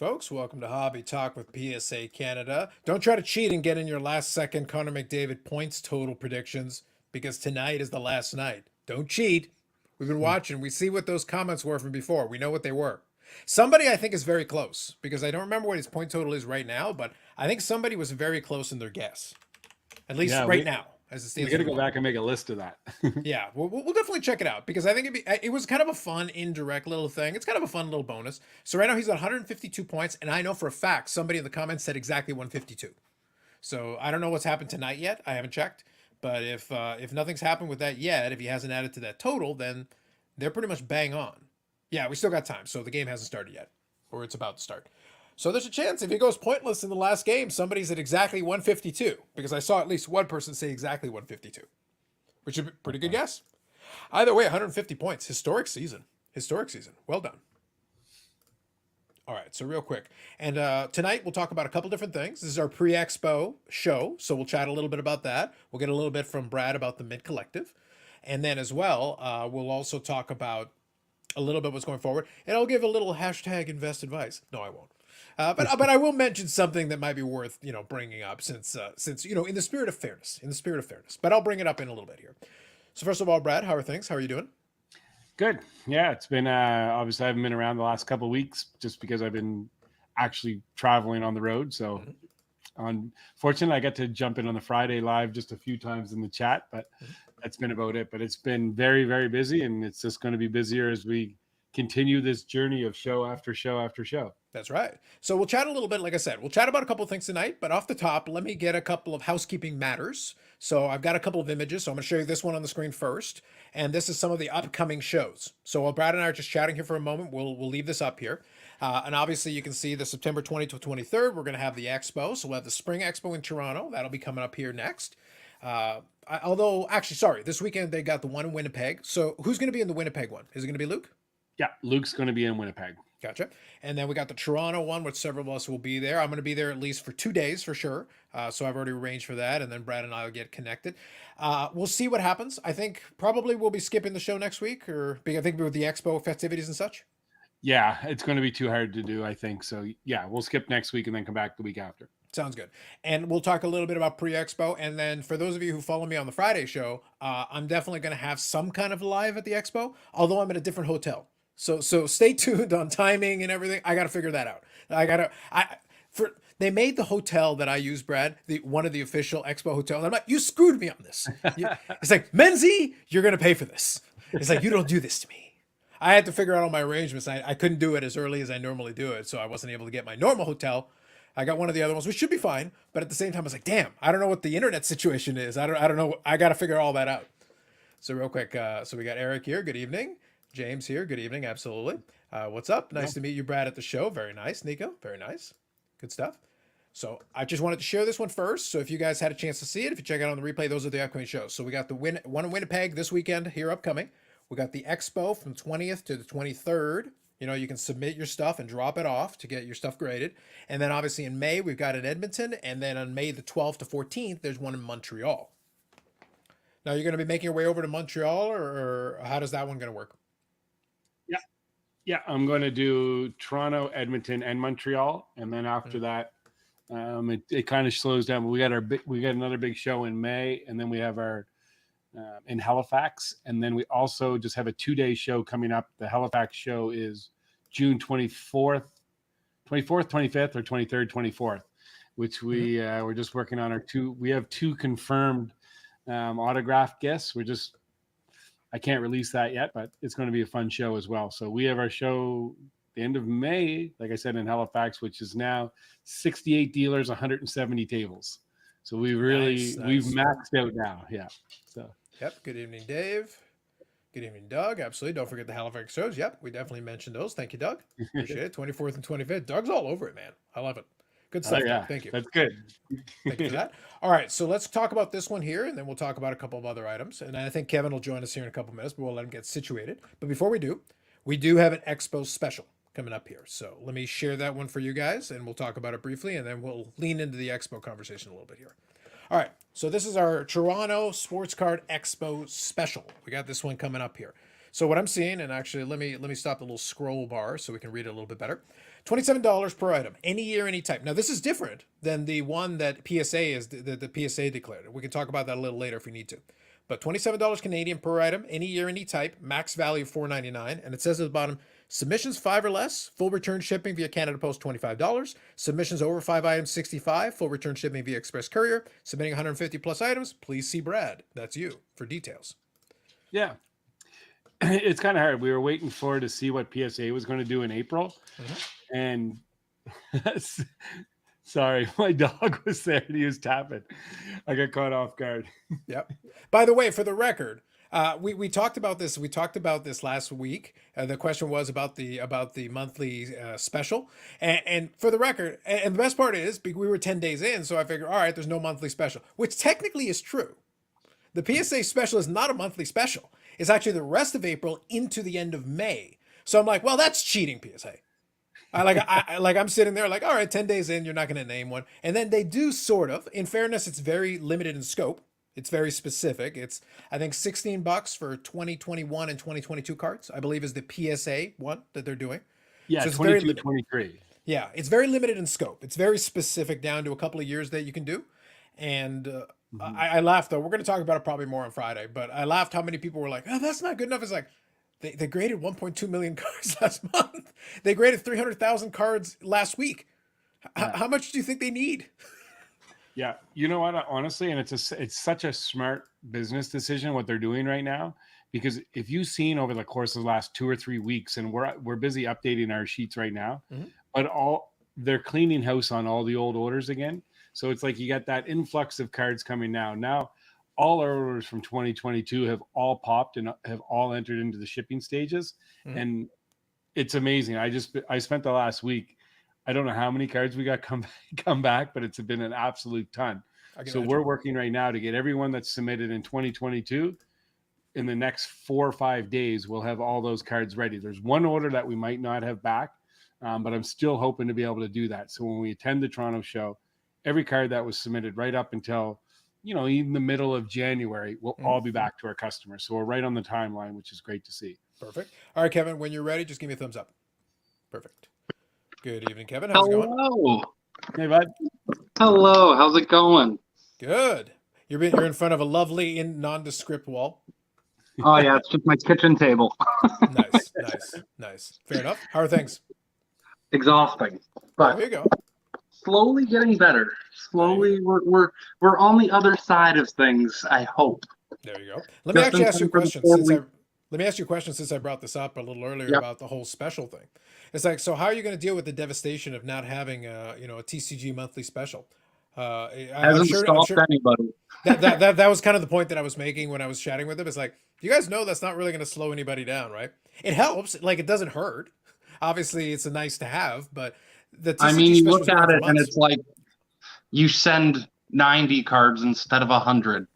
folks. Welcome to Hobby Talk with PSA Canada. Don't try to cheat and get in your last second Connor McDavid points total predictions because tonight is the last night. Don't cheat. We've been watching. We see what those comments were from before. We know what they were. Somebody I think is very close because I don't remember what his point total is right now, but I think somebody was very close in their guess. At least Yeah, right now, as it we stands got for to the go moment. back and make a list of that. Yeah, we'll definitely check it out because I think it was kind of a fun indirect little thing. It's kind of a fun little bonus. So right now he's at 152 points, and I know for a fact somebody in the comments said exactly 152. So I don't know what's happened tonight yet. I haven't checked, but if nothing's happened with that yet, if he hasn't added to that total, then they're pretty much bang on. Yeah, we still got time, so the game hasn't started yet, or it's about to start. So there's a chance if he goes pointless in the last game, somebody's at exactly 152 because I saw at least one person say exactly 152, which is a pretty good guess. Either way, 150 points. Historic season. Historic season. Well done. All right, so real quick. And tonight we'll talk about a couple different things. This is our pre-expo show, so we'll chat a little bit about that. We'll get a little bit from Brad about the Mid Collective. And then as well, we'll also talk about a little bit what's going forward. And I'll give a little hashtag invest advice. No, I won't. But I will mention something that might be worth bringing up since in the spirit of fairness, But I'll bring it up in a little bit here. So first of all, Brad, how are things? How are you doing? Good. Yeah, it's been obviously I haven't been around the last couple of weeks just because I've been actually traveling on the road. So unfortunately, I got to jump in on the Friday live just a few times in the chat, but that's been about it. But it's been very, very busy, and it's just going to be busier as we continue this journey of show after show after show. That's right. So we'll chat a little bit. Like I said, we'll chat about a couple of things tonight. But off the top, let me get a couple of housekeeping matters. So I've got a couple of images. So I'm going to show you this one on the screen first. And this is some of the upcoming shows. So while Brad and I are just chatting here for a moment, we'll leave this up here. And obviously, you can see the September 20th to 23rd, we're going to have the Expo. So we'll have the Spring Expo in Toronto. That'll be coming up here next. Although, actually, sorry, this weekend they got the one in Winnipeg. So who's going to be in the Winnipeg one? Is it going to be Luke? Yeah, Luke's going to be in Winnipeg. Gotcha. And then we got the Toronto one, which several of us will be there. I'm going to be there at least for 2 days for sure. So I've already arranged for that. And then Brad and I will get connected. We'll see what happens. I think probably we'll be skipping the show next week, or I think with the Expo festivities and such. Yeah, it's going to be too hard to do, I think. So yeah, we'll skip next week and then come back the week after. Sounds good. And we'll talk a little bit about pre-expo. And then for those of you who follow me on the Friday show, I'm definitely going to have some kind of live at the Expo, although I'm at a different hotel. So stay tuned on timing and everything. I got to figure that out. They made the hotel that I use, Brad, one of the official Expo hotels. I'm like, you screwed me on this. It's like, Menzie, you're going to pay for this. It's like, you don't do this to me. I had to figure out all my arrangements. I couldn't do it as early as I normally do it. So I wasn't able to get my normal hotel. I got one of the other ones, which should be fine. But at the same time, I was like, damn, I don't know what the internet situation is. I don't know. I got to figure all that out. So real quick, so we got Eric here. Good evening. James here. Good evening. Absolutely. What's up? Nice to meet you, Brad, at the show. Very nice. Nico. Very nice. Good stuff. So I just wanted to share this one first. So if you guys had a chance to see it, if you check it out on the replay, those are the upcoming shows. So we got the one in Winnipeg this weekend here upcoming. We got the Expo from 20th to the 23rd. You can submit your stuff and drop it off to get your stuff graded. And then obviously in May, we've got in Edmonton. And then on May the 12th to 14th, there's one in Montreal. Now you're going to be making your way over to Montreal, or how does that one going to work? Yeah, I'm going to do Toronto, Edmonton, and Montreal, and then after that, it kind of slows down. But we got another big show in May, and then we have our in Halifax, and then we also just have a 2-day show coming up. The Halifax show is June 24th, 25th, or 23rd, 24th, which we're just working on our two. We have 2 confirmed autograph guests. I can't release that yet, but it's going to be a fun show as well. So we have our show the end of May, like I said, in Halifax, which is now 68 dealers, 170 tables. So we've maxed out now. Yeah. So. Yep. Good evening, Dave. Good evening, Doug. Absolutely. Don't forget the Halifax shows. Yep. We definitely mentioned those. Thank you, Doug. Appreciate it. 24th and 25th. Doug's all over it, man. I love it. Good stuff. Yeah. Thank you. That's good. Thank you for that. All right, so let's talk about this one here, and then we'll talk about a couple of other items. And I think Kevin will join us here in a couple of minutes, but we'll let him get situated. But before we do have an Expo special coming up here. So let me share that one for you guys, and we'll talk about it briefly, and then we'll lean into the Expo conversation a little bit here. All right, so this is our Toronto Sports Card Expo special. We got this one coming up here. So what I'm seeing, and actually let me stop the little scroll bar so we can read it a little bit better. $27 per item, any year, any type. Now, this is different than the one that PSA is, the PSA declared. We can talk about that a little later if we need to. But $27 Canadian per item, any year, any type, max value $4.99. And it says at the bottom, submissions 5 or less, full return shipping via Canada Post $25. Submissions over 5 items $65, full return shipping via Express Courier. Submitting 150 plus items, please see Brad. That's you for details. Yeah. It's kind of hard. We were waiting to see what PSA was going to do in April. And sorry, my dog was there and he was tapping. I got caught off guard. Yep. By the way, for the record, we talked about this. We talked about this last week. The question was about the monthly special. And for the record, and the best part is we were 10 days in, so I figured, all right, there's no monthly special, which technically is true. The PSA special is not a monthly special. It's actually the rest of April into the end of May. So I'm like, well, that's cheating, PSA. I'm sitting there like, all right, 10 days in, you're not going to name one. And then they do sort of. In fairness, it's very limited in scope. It's very specific. It's, I think, $16 for 2021 and 2022 cards, I believe is the PSA one that they're doing. Yeah, So it's 22, 23. Yeah, it's very limited in scope. It's very specific down to a couple of years that you can do. And I laughed, though. We're going to talk about it probably more on Friday. But I laughed how many people were like, oh, that's not good enough. It's like, they graded 1.2 million cards last month. They graded 300,000 cards last week. How much do you think they need? Yeah, you know what? Honestly, and it's such a smart business decision what they're doing right now, because if you've seen over the course of the last 2 or 3 weeks, and we're busy updating our sheets right now, but they're cleaning house on all the old orders again. So it's like you got that influx of cards coming now. Now, all our orders from 2022 have all popped and have all entered into the shipping stages, and it's amazing. I spent the last week. I don't know how many cards we got come back, but it's been an absolute ton. So we're working right now to get everyone that's submitted in 2022. In the next 4 or 5 days, we'll have all those cards ready. There's one order that we might not have back, but I'm still hoping to be able to do that. So when we attend the Toronto show, every card that was submitted right up until, even the middle of January, will all be back to our customers. So we're right on the timeline, which is great to see. Perfect. All right, Kevin, when you're ready, just give me a thumbs up. Perfect. Good evening, Kevin. How's it going? Hello. Hey, bud. Hello. How's it going? Good. You're in front of a lovely nondescript wall. Oh, yeah. It's just my kitchen table. Nice. Fair enough. How are things? Exhausting. But there you go. Slowly getting better. Slowly, we're on the other side of things, I hope. There you go. Let me actually ask you a question. Let me ask you a question since I brought this up a little earlier about the whole special thing. It's like, so how are you going to deal with the devastation of not having a TCG monthly special? Hasn't stopped anybody. That was kind of the point that I was making when I was chatting with him. It's like, you guys know that's not really going to slow anybody down, right? It helps. Like, it doesn't hurt. Obviously, it's a nice to have, but the TCG you look at it and it's like you send 90 cards instead of 100.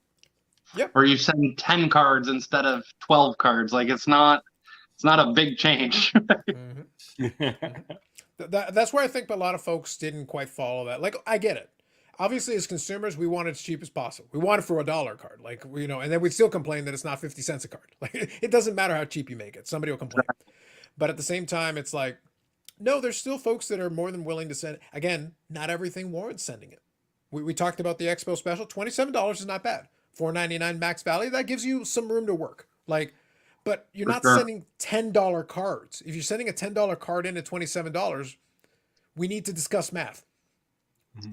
Yep. Or you send 10 cards instead of 12 cards. Like, it's not a big change. That's where I think a lot of folks didn't quite follow that. Like, I get it. Obviously, as consumers, we want it as cheap as possible. We want it for $1 a card. Like, and then we still complain that it's not 50 cents a card. Like, it doesn't matter how cheap you make it. Somebody will complain. But at the same time, it's like, no, there's still folks that are more than willing to send. Again, not everything warrants sending it. We talked about the Expo special. $27 is not bad. $4.99 max value. That gives you some room to work. Like, but you're not sending $10 cards. If you're sending a $10 card in at $27, we need to discuss math.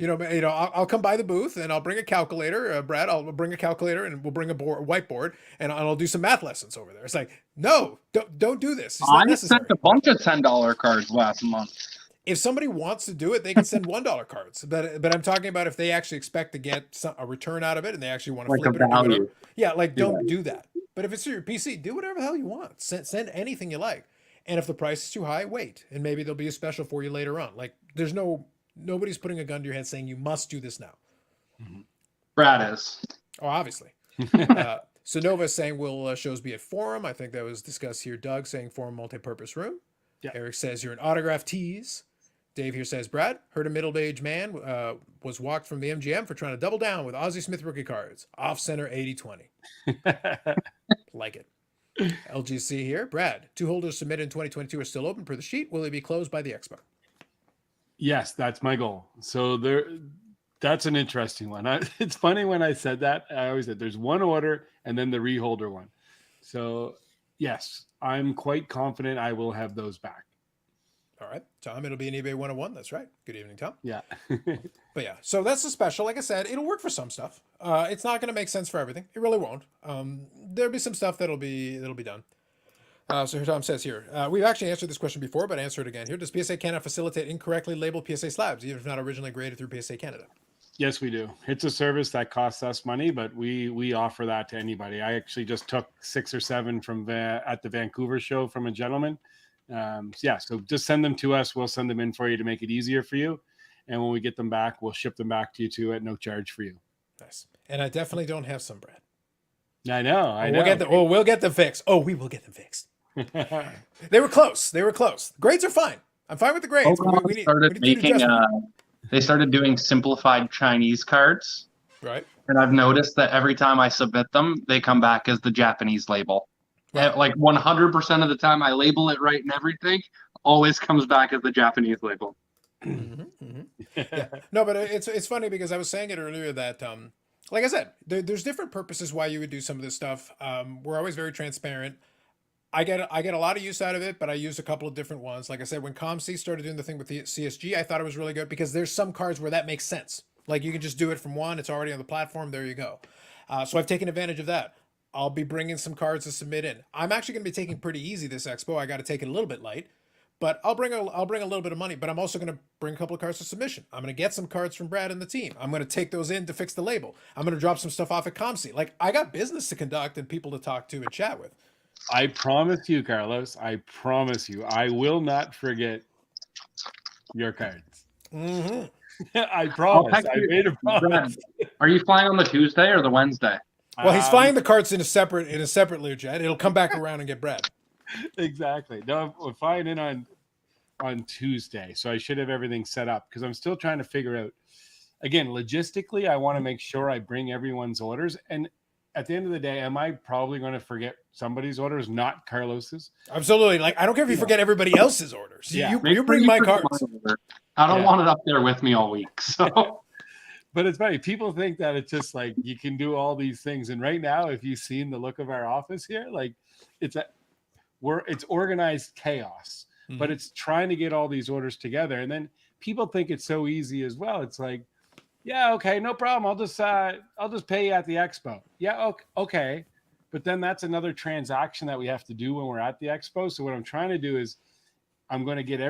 I'll come by the booth and I'll bring a calculator. Brad, I'll bring a calculator and we'll bring a whiteboard and I'll do some math lessons over there. It's like, no, don't do this. It's not necessary. Sent a bunch of $10 cards last month. If somebody wants to do it, they can send $1 cards. But I'm talking about if they actually expect to get a return out of it and they actually want to flip it or whatever. Yeah, don't do that. But if it's your PC, do whatever the hell you want. Send anything you like. And if the price is too high, wait. And maybe there'll be a special for you later on. Like, nobody's putting a gun to your head saying you must do this now. Brad is. Oh, obviously. So Nova is saying, will shows be at Forum? I think that was discussed here. Doug saying Forum multi-purpose room. Yeah. Eric says you're an autograph tease. Dave here says, Brad, heard a middle-aged man was walked from the MGM for trying to double down with Ozzie Smith rookie cards. Off-center 80-20. Like it. LGC here. Brad, 2 holders submitted in 2022 are still open per the sheet. Will they be closed by the Expo? Yes, that's my goal. So that's an interesting one. It's funny when I said that. I always said there's one order and then the reholder one. So yes, I'm quite confident I will have those back. All right, Tom, it'll be an eBay 101. That's right. Good evening, Tom. Yeah. But yeah, so that's a special. Like I said, it'll work for some stuff. It's not going to make sense for everything. It really won't. There'll be some stuff that'll be done. So here Tom says here, we've actually answered this question before, but answer it again here. Does PSA Canada facilitate incorrectly labeled PSA slabs, even if not originally graded through PSA Canada? Yes, we do. It's a service that costs us money, but we offer that to anybody. I actually just took 6 or 7 from at the Vancouver show from a gentleman. So just send them to us. We'll send them in for you to make it easier for you. And when we get them back, we'll ship them back to you too at no charge for you. Nice. And I definitely don't have some, Brad. I know. We'll get them fixed. Oh, we will get them fixed. They were close. Grades are fine. I'm fine with the grades. They started doing simplified Chinese cards. Right. And I've noticed that every time I submit them, they come back as the Japanese label. Right. Like 100% of the time I label it right and everything, always comes back as the Japanese label. Yeah. No, but it's funny because I was saying it earlier that, like I said, there's different purposes why you would do some of this stuff. We're always very transparent. I get a lot of use out of it, but I use a couple of different ones. Like I said, when ComC started doing the thing with the CSG, I thought it was really good because there's some cards where that makes sense. Like you can just do it from one, it's already on the platform, there you go. So I've taken advantage of that. I'll be bringing some cards to submit in. I'm actually going to be taking pretty easy this expo. I got to take it a little bit light, but I'll bring a little bit of money. But I'm also going to bring a couple of cards to submission. I'm going to get some cards from Brad and the team. I'm going to take those in to fix the label. I'm going to drop some stuff off at ComC. Like I got business to conduct and people to talk to and chat with. I promise you, Carlos. I promise you, I will not forget your cards. Mm-hmm. I promise. I made a promise. Are you flying on the Tuesday or the Wednesday? Well, he's flying the carts in a separate Learjet. It'll come back around and get Brad. Exactly. No, I'm flying in on Tuesday, so I should have everything set up because I'm still trying to figure out. Again, logistically, I want to make sure I bring everyone's orders. And at the end of the day, am I probably going to forget somebody's orders, not Carlos's? Absolutely. Like I don't care if you forget everybody else's orders. Yeah. You bring my cards. I don't want it up there with me all week. So. But it's funny. People think that it's just like you can do all these things. And right now, if you've seen the look of our office here, like it's organized chaos, but it's trying to get all these orders together. And then people think it's so easy as well. It's like, yeah, okay, no problem. I'll just pay you at the expo. Yeah, okay. But then that's another transaction that we have to do when we're at the expo. So what I'm trying to do is I'm going to get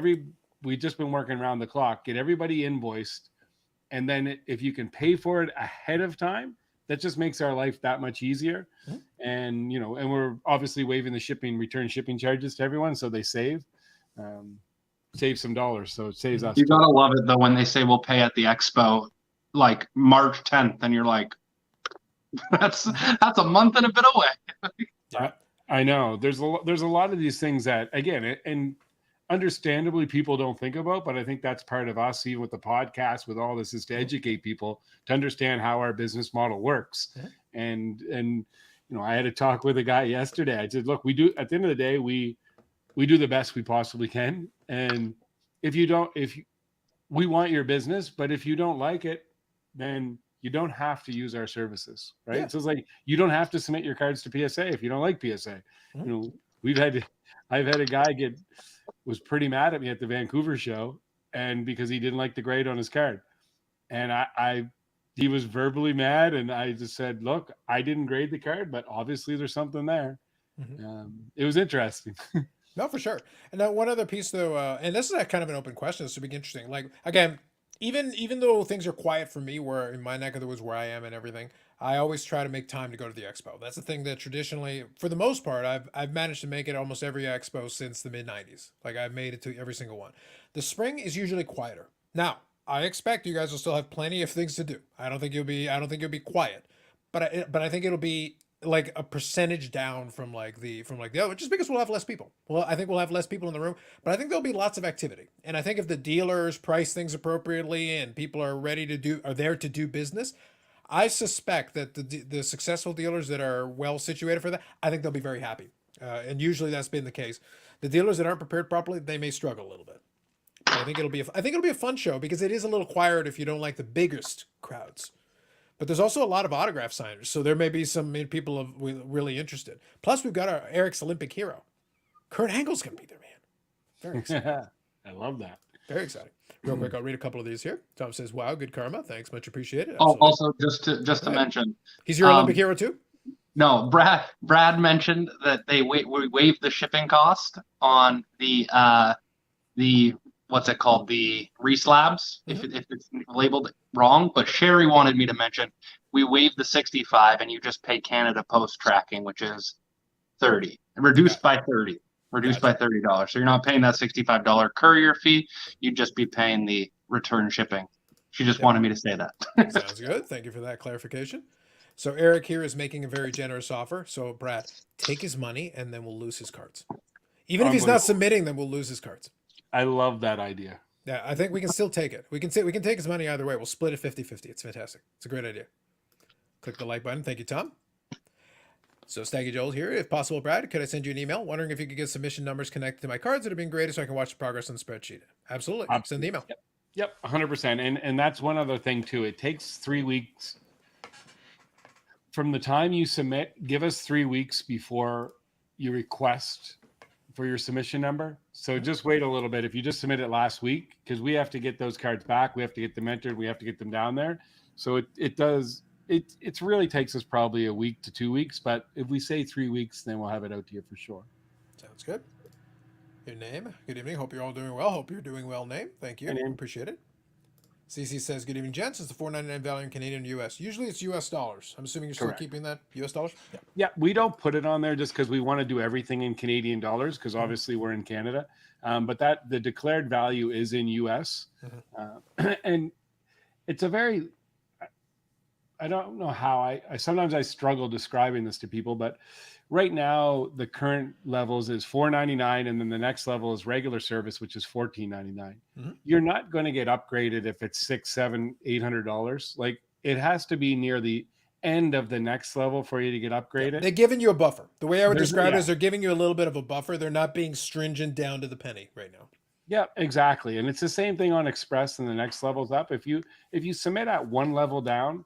we've just been working around the clock, get everybody invoiced. And then if you can pay for it ahead of time, that just makes our life that much easier. Mm-hmm. And, and we're obviously waiving the return shipping charges to everyone. So they save some dollars. So it saves us. You got to love it though, when they say we'll pay at the expo, like March 10th. And you're like, that's a month and a bit away. Yeah, I know there's a lot of these things that, again, and understandably people don't think about, but I think that's part of us, even with the podcast, with all this, is to educate people to understand how our business model works. Mm-hmm. And I had a talk with a guy yesterday. I said, look, we do, at the end of the day, we do the best we possibly can. And we want your business, but if you don't like it, then you don't have to use our services, right? Yeah. So it's like, you don't have to submit your cards to PSA if you don't like PSA. Mm-hmm. I've had a guy was pretty mad at me at the Vancouver show, and because he didn't like the grade on his card, and he was verbally mad, and I just said, look, I didn't grade the card, but obviously there's something there. Mm-hmm. It was interesting. No, for sure. And then one other piece though, and this is kind of an open question, this would be interesting. Like again, even though things are quiet for me, where in my neck of the woods where I am and everything, I always try to make time to go to the expo. That's the thing that traditionally, for the most part, I've managed to make it almost every expo since the mid 90s. Like I've made it to every single one. The spring is usually quieter. Now, I expect you guys will still have plenty of things to do. I don't think you'll be quiet, but I think it'll be like a percentage down from the other, just because we'll have less people. Well, I think we'll have less people in the room, but I think there'll be lots of activity. And I think if the dealers price things appropriately and people are there to do business, I suspect that the successful dealers that are well situated for that, I think they'll be very happy. And usually that's been the case. The dealers that aren't prepared properly, they may struggle a little bit. I think it'll be a fun show because it is a little quieter if you don't like the biggest crowds. But there's also a lot of autograph signers, so there may be some people really interested. Plus, we've got our Eric's Olympic hero, Kurt Angle's going to be there, man. Very exciting. I love that. Very exciting. Real quick, I'll read a couple of these here. Tom says, "Wow, good karma. Thanks, much appreciated." Oh, Absolutely. also just to mention, He's your Olympic hero too. no, Brad mentioned that we waived the shipping cost on the what's it called, the reslabs, if it's labeled wrong. But Sherry wanted me to mention we waived the 65 and you just pay Canada Post tracking, which is 30, reduced by 30. Reduced by $30. So you're not paying that $65 courier fee. You'd just be paying the return shipping. She just wanted me to say that. Sounds good. Thank you for that clarification. So Eric here is making a very generous offer. So Brad, take his money and then we'll lose his cards. Even if he's not submitting them, we'll lose his cards. I love that idea. Yeah, I think we can still take it. We can take his money either way. We'll split it 50-50. It's fantastic. It's a great idea. Click the like button. Thank you, Tom. So Staggy Joel here. If possible, Brad, could I send you an email? Wondering if you could get submission numbers connected to my cards that have been graded so I can watch the progress on the spreadsheet. Absolutely. Send the email. Yep, 100%. And that's one other thing too. It takes 3 weeks from the time you submit. Give us 3 weeks before you request for your submission number. So just wait a little bit. If you just submit it last week, because we have to get those cards back, we have to get them entered, we have to get them down there. So it really takes us probably a week to 2 weeks, but if we say 3 weeks, then we'll have it out to you for sure. Sounds good. Your name. Good evening. Hope you're all doing well. Hope you're doing well, name. Thank you. Appreciate it. CC says, good evening, gents. It's the $4.99 value in Canadian and US. Usually it's US dollars. I'm assuming you're still keeping that US dollars? Yeah. Yeah, we don't put it on there just because we want to do everything in Canadian dollars because obviously we're in Canada. But the declared value is in US. And it's a very... I don't know how I sometimes I struggle describing this to people, but right now the current levels is $4.99, and then the next level is regular service, which is $14.99. You're not going to get upgraded if it's $600, $700, $800. Like, it has to be near the end of the next level for you to get upgraded. They're giving you a buffer. The way I would describe it is they're giving you a little bit of a buffer. They're not being stringent down to the penny right now. Yeah, exactly. And it's the same thing on Express, and the next level's up. If you submit at one level down,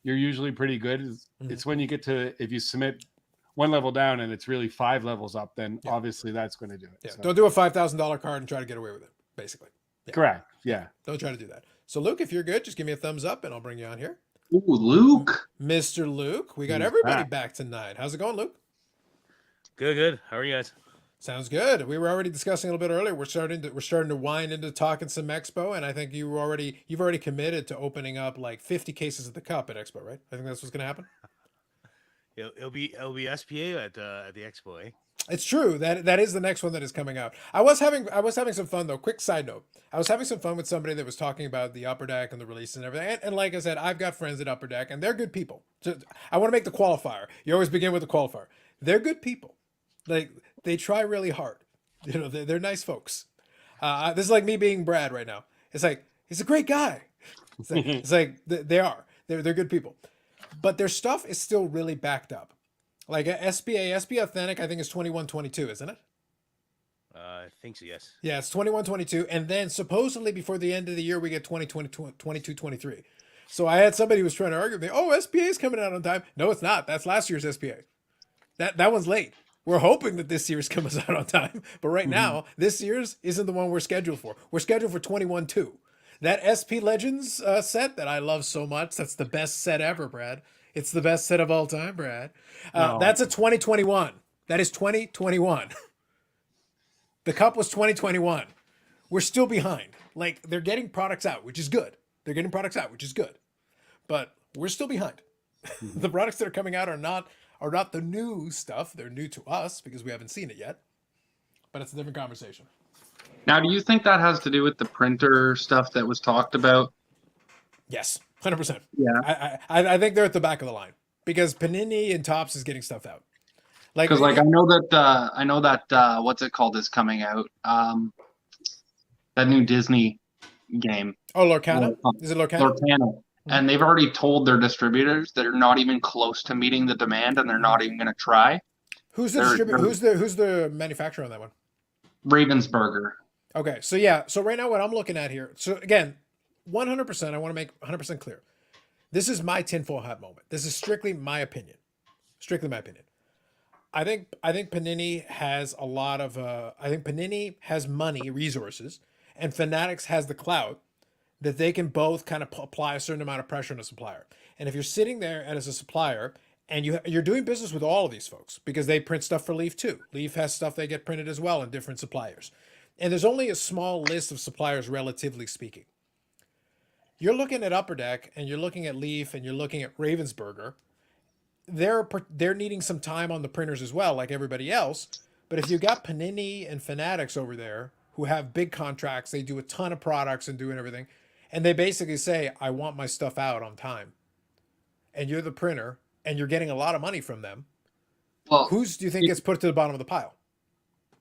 you're usually pretty good. It's when you get to, if you submit one level down and it's really 5 levels up, then obviously that's going to do it. Yeah. So. Don't do a $5,000 card and try to get away with it, basically. Yeah. Correct. Yeah. Don't try to do that. So Luke, if you're good, just give me a thumbs up and I'll bring you on here. Ooh, Luke. Mr. Luke, we got everybody back tonight. How's it going, Luke? Good. How are you guys? Sounds good. We were already discussing a little bit earlier. We're starting to wind into talking some Expo, and I think you've already committed to opening up like 50 cases of the cup at Expo, right? I think that's what's going to happen. It'll be SPA at the Expo, eh? It's true. That is the next one that is coming out. I was having some fun though. Quick side note. I was having some fun with somebody that was talking about the Upper Deck and the release and everything. And like I said, I've got friends at Upper Deck and they're good people. I want to make the qualifier. You always begin with the qualifier. They're good people. Like, they try really hard. You know, they're nice folks. This is like me being Brad right now. It's like, he's a great guy. It's like they're good people, but their stuff is still really backed up. Like SPA Authentic, I think is 2122, isn't it? I think so, yes. Yeah, it's 2122, and then supposedly before the end of the year we get 2223. So I had somebody who was trying to argue with me. Oh, SPA is coming out on time. No, it's not. That's last year's SPA. That one's late. We're hoping that this year's comes out on time, but right now this year's isn't the one we're scheduled for. We're scheduled for 21-2. That SP Legends set that I love so much. That's the best set ever, Brad. It's the best set of all time, Brad. That's a 2021. That is 2021. The cup was 2021. We're still behind. Like, they're getting products out, which is good. But we're still behind. The products that are coming out are not the new stuff. They're new to us because we haven't seen it yet. But it's a different conversation. Now, do you think that has to do with the printer stuff that was talked about? Yes, 100%. Yeah. I think they're at the back of the line because Panini and Topps is getting stuff out. Because I know that what's it called is coming out. That new Disney game. Oh, Lorcana? Is it Lorcana? Lorcana. And they've already told their distributors that they're not even close to meeting the demand, and they're not even going to try. Who's the distributor? Who's the manufacturer on that one? Ravensburger. Okay, so yeah, so right now what I'm looking at here. So again, 100%. I want to make 100% clear. This is my tinfoil hat moment. This is strictly my opinion. Strictly my opinion. I think Panini has a lot of. I think Panini has money, resources, and Fanatics has the clout that they can both kind of apply a certain amount of pressure on a supplier. And if you're sitting there as a supplier and you're doing business with all of these folks because they print stuff for Leaf too. Leaf has stuff they get printed as well in different suppliers. And there's only a small list of suppliers, relatively speaking. You're looking at Upper Deck and you're looking at Leaf and you're looking at Ravensburger. They're needing some time on the printers as well, like everybody else. But if you got Panini and Fanatics over there who have big contracts, they do a ton of products and doing everything, and they basically say, I want my stuff out on time. And you're the printer and you're getting a lot of money from them. Well, Whose do you think gets put to the bottom of the pile?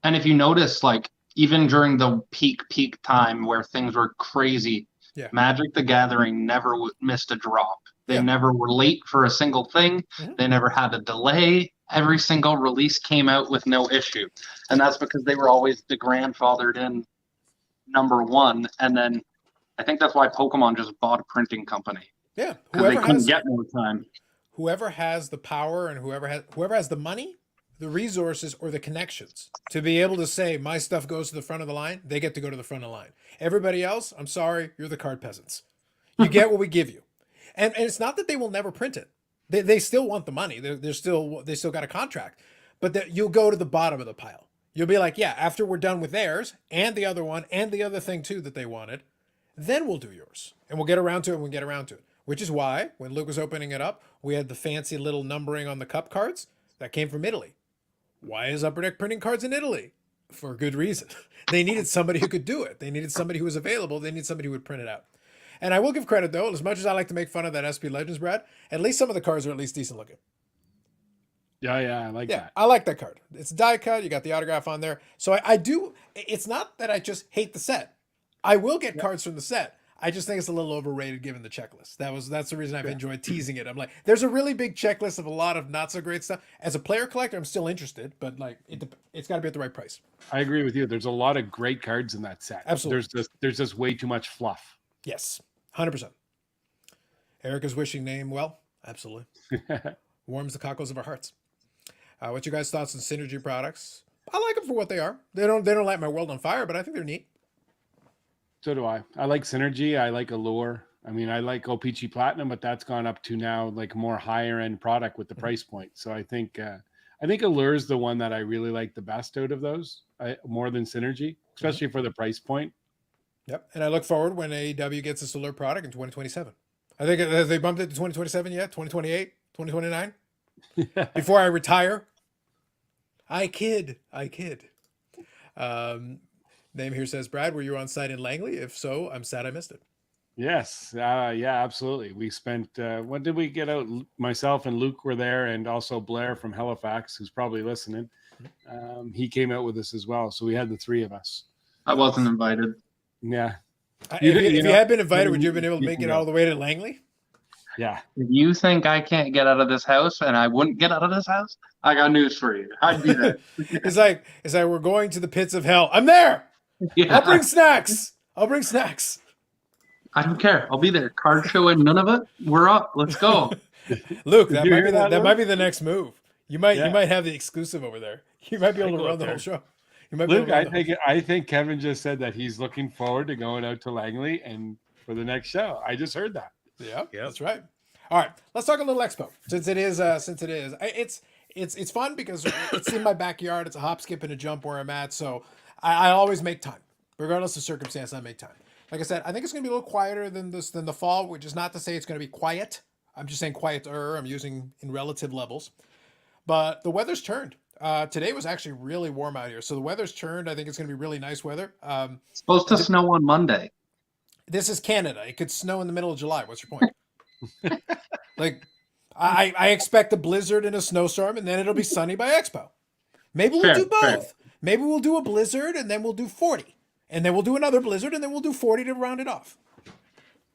and if you notice, like even during the peak time where things were crazy, Yeah. Magic the Gathering never missed a drop. They Yeah. never were late for a single thing. Mhm. They never had a delay. Every single release came out with no issue. And that's because they were always the grandfathered in #1. And then I think that's why Pokemon just bought a printing company. Yeah. Because they couldn't get more time. Whoever has the power and whoever has the money, the resources, or the connections to be able to say my stuff goes to the front of the line, they get to go to the front of the line. Everybody else, I'm sorry, you're the card peasants. You get what we give you. And it's not that they will never print it. They still want the money. They still got a contract. But you'll go to the bottom of the pile. You'll be like, yeah, after we're done with theirs and the other one and the other thing too that they wanted, then we'll do yours. And we'll get around to it when we get around to it. Which is why when Luke was opening it up, we had the fancy little numbering on the cup cards that came from Italy. Why is Upper Deck printing cards in Italy? For a good reason. They needed somebody who could do it. They needed somebody who was available. They needed somebody who would print it out. And I will give credit, though, as much as I like to make fun of that SP Legends, Brad, at least some of the cards are at least decent looking. Yeah, I like Yeah, that. I like that card. It's a die cut. You got the autograph on there. So I do. It's not that I just hate the set. I will get cards from the set. I just think it's a little overrated given the checklist. That's the reason I've enjoyed teasing it. I'm like, there's a really big checklist of a lot of not so great stuff. As a player collector, I'm still interested, but like it's got to be at the right price. I agree with you. There's a lot of great cards in that set. Absolutely. There's just way too much fluff. Yes, 100%. Eric is wishing name well. Absolutely. Warms the cockles of our hearts. What's your guys' thoughts on Synergy products? I like them for what they are. They don't light my world on fire, but I think they're neat. So do I. I like Synergy. I like Allure. I mean, I like OPG Platinum, but that's gone up to now like a more higher end product with the price point. So I think Allure is the one that I really like the best out of those, more than Synergy, especially for the price point. Yep. And I look forward when AEW gets this Allure product in 2027. I think have they bumped it to 2027 yet? 2028? 2029? Before I retire? I kid. Name here says, Brad, were you on site in Langley? If so, I'm sad I missed it. Yes. Yeah, absolutely. We spent, when did we get out? Myself and Luke were there, and also Blair from Halifax, who's probably listening. He came out with us as well. So we had the three of us. I wasn't invited. Yeah. If you had been invited, would you have been able to make it all the way to Langley? Yeah. If you think I can't get out of this house and I wouldn't get out of this house, I got news for you. I'd be there. It's like we're going to the pits of hell. I'm there. Yeah. I'll bring snacks. I don't care. I'll be there. Card show and none of it. We're up. Let's go. Luke, Did that you might hear be that, that Luke? might be the next move. You might Yeah. have the exclusive over there. You might be able to go run up the whole there. show. You might be Luke, able to I think Kevin just said that he's looking forward to going out to Langley and for the next show. I just heard that. Yeah, Yep. that's right. All right, let's talk a little Expo since it is it's fun because it's in my backyard. It's a hop, skip, and a jump where I'm at. So I always make time, regardless of circumstance. I make time. Like I said, I think it's going to be a little quieter than the fall, which is not to say it's going to be quiet. I'm just saying quieter. I'm using in relative levels, but the weather's turned. Today was actually really warm out here, so the weather's turned. I think it's going to be really nice weather. It's supposed to snow on Monday. This is Canada. It could snow in the middle of July. What's your point? Like, I expect a blizzard and a snowstorm, and then it'll be sunny by Expo. Maybe we'll do Fair. both. Maybe we'll do a blizzard, and then we'll do 40. And then we'll do another blizzard, and then we'll do 40 to round it off.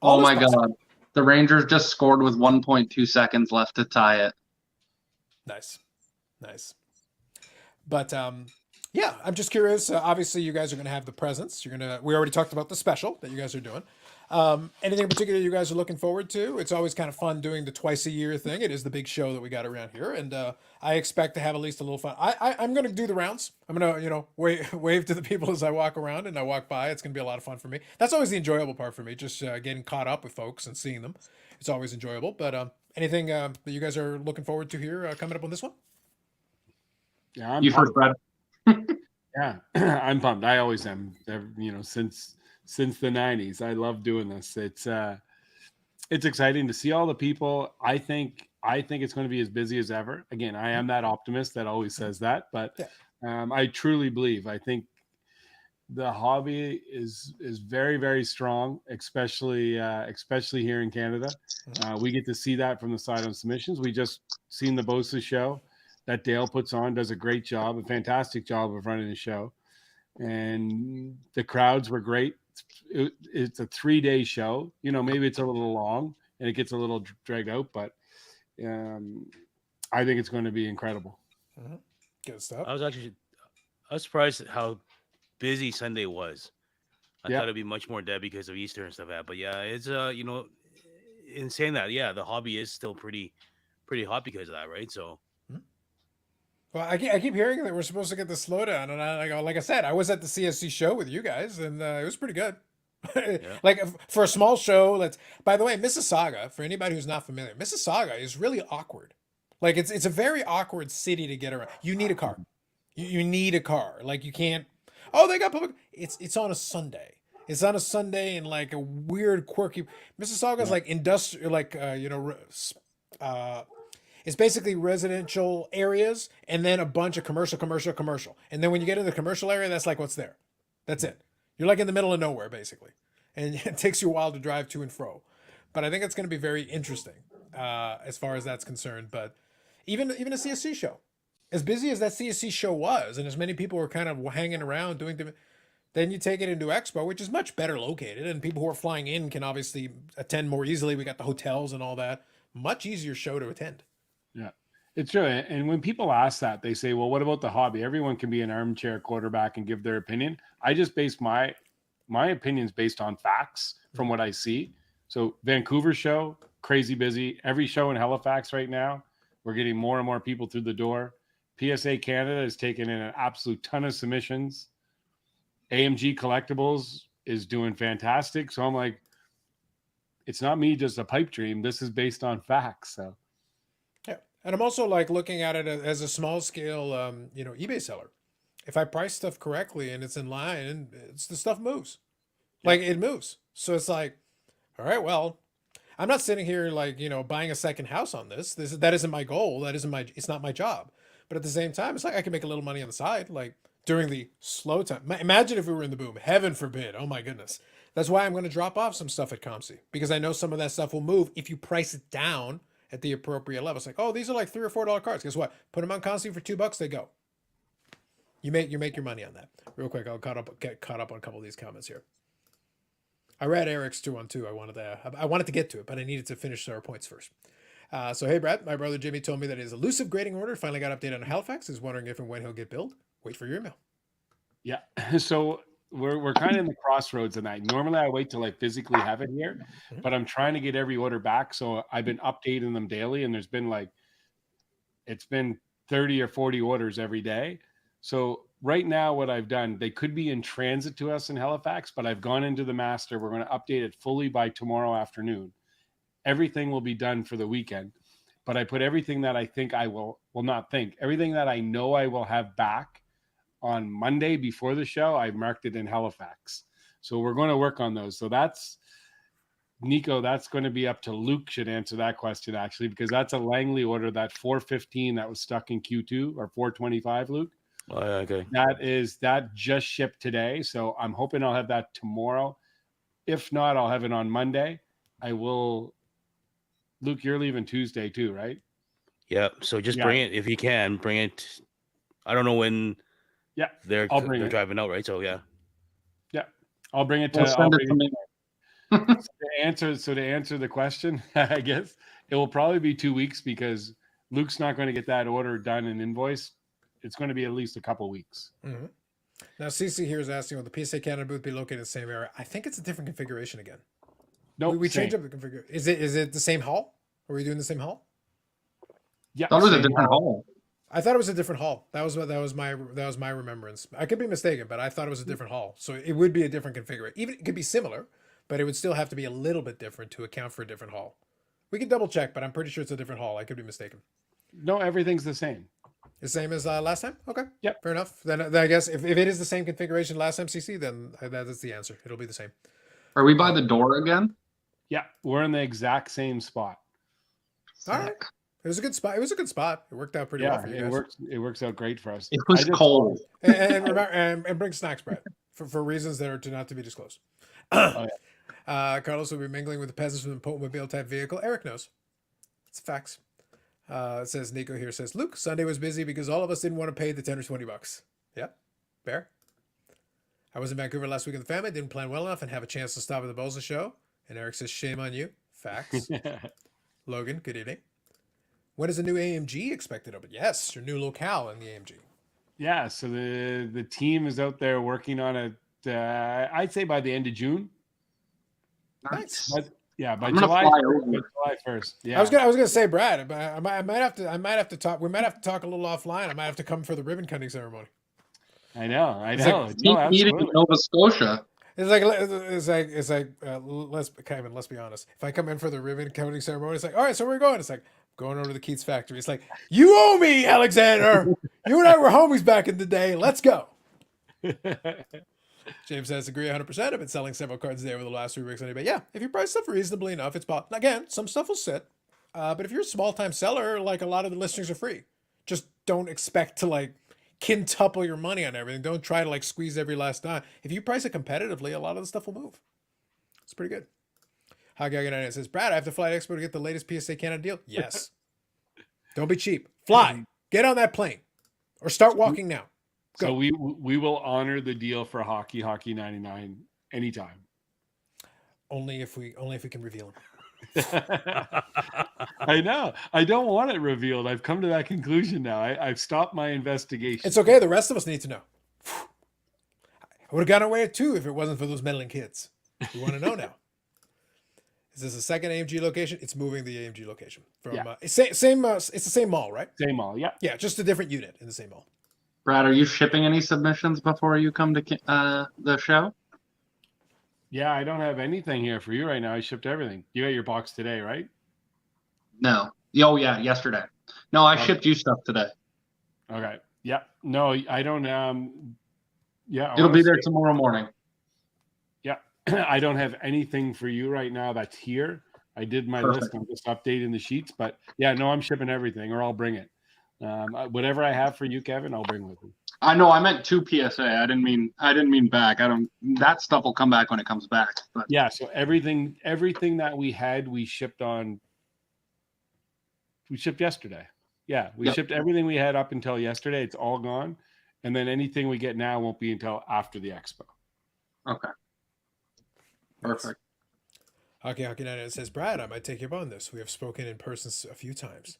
Oh All my is possible. God. The Rangers just scored with 1.2 seconds left to tie it. Nice. But Yeah, I'm just curious. Obviously, you guys are going to have the presents. We already talked about the special that you guys are doing. Anything in particular you guys are looking forward to? It's always kind of fun doing the twice a year thing. It is the big show that we got around here, and I expect to have at least a little fun. I'm going to do the rounds. I'm going to wave to the people as I walk around and I walk by. It's going to be a lot of fun for me. That's always the enjoyable part for me, just getting caught up with folks and seeing them. It's always enjoyable. But anything that you guys are looking forward to here coming up on this one? Yeah, I'm You first, Brad. Yeah, I'm pumped. I always am. Since the '90s, I love doing this. It's exciting to see all the people. I think it's going to be as busy as ever. Again, I am that optimist that always says that, but I truly believe. I think the hobby is very, very strong, especially here in Canada. We get to see that from the side on submissions. We just seen the Bosa show that Dale puts on, does a great job, a fantastic job of running the show. And the crowds were great. It's a 3-day show. Maybe it's a little long and it gets a little dragged out, but I think it's going to be incredible. Good stuff. I was surprised at how busy Sunday was. I thought it'd be much more dead because of Easter and stuff. But yeah, it's in saying that, yeah, the hobby is still pretty hot because of that, right? So. Well, I keep hearing that we're supposed to get the slowdown, and like I said, I was at the CSC show with you guys, and it was pretty good. Yeah. Like for a small show, by the way, Mississauga, for anybody who's not familiar, Mississauga is really awkward. Like it's a very awkward city to get around. You need a car. You need a car. Like you can't. Oh, they got public. It's on a Sunday. It's on a Sunday in like a weird, quirky. Mississauga's like industrial, it's basically residential areas and then a bunch of commercial. And then when you get in the commercial area, that's like what's there. That's it. You're like in the middle of nowhere, basically. And it takes you a while to drive to and fro. But I think it's going to be very interesting as far as that's concerned. But even a CSC show, as busy as that CSC show was, and as many people were kind of hanging around doing them, then you take it into Expo, which is much better located. And people who are flying in can obviously attend more easily. We got the hotels and all that. Much easier show to attend. Yeah, it's true. And when people ask that, they say, well, what about the hobby? Everyone can be an armchair quarterback and give their opinion. I just base my opinions based on facts from what I see. So Vancouver show, crazy busy. Every show in Halifax right now, we're getting more and more people through the door. PSA Canada is taking in an absolute ton of submissions. AMG Collectibles is doing fantastic. So I'm like, it's not me just a pipe dream. This is based on facts. So. And I'm also like looking at it as a small scale, eBay seller. If I price stuff correctly and it's in line, and the stuff moves, like it moves. So it's like, all right, well, I'm not sitting here like buying a second house on this. That isn't my goal. It's not my job. But at the same time, it's like I can make a little money on the side, like during the slow time. Imagine if we were in the boom. Heaven forbid. Oh my goodness. That's why I'm going to drop off some stuff at ComC, because I know some of that stuff will move if you price it down at the appropriate level. It's like, oh, these are like $3 or $4 cards. Guess what? Put them on ComC for $2. They go. You make your money on that. Real quick, I'll get caught up on a couple of these comments here. I read Eric's 2-on-2. I wanted to get to it, but I needed to finish our points first. So hey, Brad, my brother Jimmy told me that his elusive grading order finally got updated on Halifax. He's wondering if and when he'll get billed. Wait for your email. Yeah. So we're kind of in the crossroads tonight. Normally I wait till I physically have it here, but I'm trying to get every order back. So I've been updating them daily, and there's been it's been 30 or 40 orders every day. So right now what I've done, they could be in transit to us in Halifax, but I've gone into the master. We're going to update it fully by tomorrow afternoon. Everything will be done for the weekend, but I put everything that I think I will not think, everything that I know I will have back on Monday before the show. I marked it in Halifax. So we're going to work on those. So that's Nico. That's going to be up to Luke should answer that question actually, because that's a Langley order, that 415 that was stuck in Q2 or 425, Luke. Oh, yeah, okay. That just shipped today. So I'm hoping I'll have that tomorrow. If not, I'll have it on Monday. I will. Luke, you're leaving Tuesday too, right? Yeah. So just bring it if you can. Bring it. I don't know when. Yeah, they're driving out, right? So yeah. I'll bring it to. To answer the question, I guess it will probably be 2 weeks because Luke's not going to get that order done and invoiced it's going to be at least a couple weeks. Mm-hmm. Now, CC here is asking, will the PSA Canada booth be located in the same area? I think it's a different configuration again. No, we changed up the configuration. Is it the same hall? Are we doing the same hall? Yeah, That was a same different hall. I thought it was a different hall. That was my remembrance. I could be mistaken, but I thought it was a different hall. So it would be a different configuration. Even it could be similar, but it would still have to be a little bit different to account for a different hall. We can double check, but I'm pretty sure it's a different hall. I could be mistaken. No, everything's the same. The same as last time? Okay. Yep. Fair enough. Then I guess if it is the same configuration last MCC, then that's the answer. It'll be the same. Are we by the door again? Yeah, we're in the exact same spot. All right. It was a good spot. It was a good spot. It worked out pretty well for you guys. It works out great for us. It was cold. And remember, and bring snacks, Brett, for reasons that are not to be disclosed. Oh, yeah. Carlos will be mingling with the peasants with a mobile type vehicle. Eric knows. It's facts. It says Nico here says, Luke, Sunday was busy because all of us didn't want to pay the 10 or 20 bucks. Yep. Fair. I was in Vancouver last week with the family, didn't plan well enough and have a chance to stop at the Bolsa show. And Eric says, shame on you. Facts. Logan, good evening. When is the new AMG expected open? Yes, your new locale in the AMG. Yeah, so the team is out there working on it. I'd say by the end of June. Nice. By I'm July, gonna fly over. July 1st. Yeah, I was gonna say, Brad, but I might have to talk. We might have to talk a little offline. I might have to come for the ribbon cutting ceremony. I know. It's No, Meeting in absolutely. Nova Scotia. It's like let's be honest. If I come in for the ribbon cutting ceremony, it's like, all right, so we're going. It's like going over to the Keats factory. It's like, you owe me, Alexander. You and I were homies back in the day. Let's go. James says, agree 100%. I've been selling several cards a day over the last 3 weeks on eBay. Yeah, if you price stuff reasonably enough, it's possible. Again, some stuff will sit. But if you're a small-time seller, like a lot of the listings are free. Just don't expect to like quintuple your money on everything. Don't try to like squeeze every last dime. If you price it competitively, a lot of the stuff will move. It's pretty good. Hagag says, Brad, I have to fly to Expo to get the latest PSA Canada deal. Yes. Don't be cheap. Fly. Get on that plane. Or start walking now. Go. So we will honor the deal for Hockey 99 anytime. Only if we can reveal them. I know. I don't want it revealed. I've come to that conclusion now. I've stopped my investigation. It's okay. The rest of us need to know. I would have gotten away with 2 if it wasn't for those meddling kids. We want to know now. Is this a second AMG location? It's moving the AMG location from it's the same mall, right? Same mall, yeah. Yeah, just a different unit in the same mall. Brad, are you shipping any submissions before you come to the show? Yeah, I don't have anything here for you right now. I shipped everything. You got your box today, right? No. Oh yeah, yesterday. No, I shipped you stuff today. Okay. Yeah. No, I don't. Yeah. It'll be there tomorrow morning. Yeah. I don't have anything for you right now that's here. I did my list. I'm just updating the sheets, but yeah, no, I'm shipping everything, or I'll bring it. Whatever I have for you, Kevin, I'll bring with me. I know. I meant 2 PSA. I didn't mean back. That stuff will come back when it comes back. But yeah. So everything that we had, we shipped yesterday. Yeah, we shipped everything we had up until yesterday. It's all gone, and then anything we get now won't be until after the expo. Okay. Perfect. Hockey Night says, Brad, I might take you up on this. We have spoken in person a few times.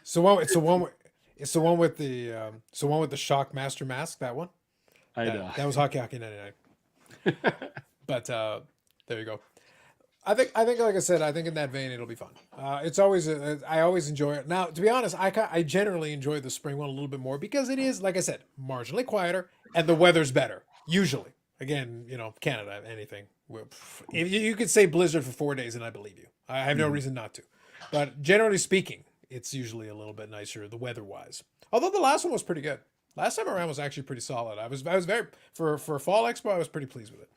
It's the one with the Shockmaster mask. That one. I know. That was Hockey 99. But there you go. I think like I said, I think in that vein it'll be fun. It's always I always enjoy it. Now, to be honest, I generally enjoy the spring one a little bit more because it is, like I said, marginally quieter and the weather's better. Usually, again, Canada, anything. If you could say blizzard for 4 days, and I believe you. I have no reason not to. But generally speaking, it's usually a little bit nicer, the weather-wise. Although the last one was pretty good. Last time around was actually pretty solid. I was very for Fall Expo. I was pretty pleased with it.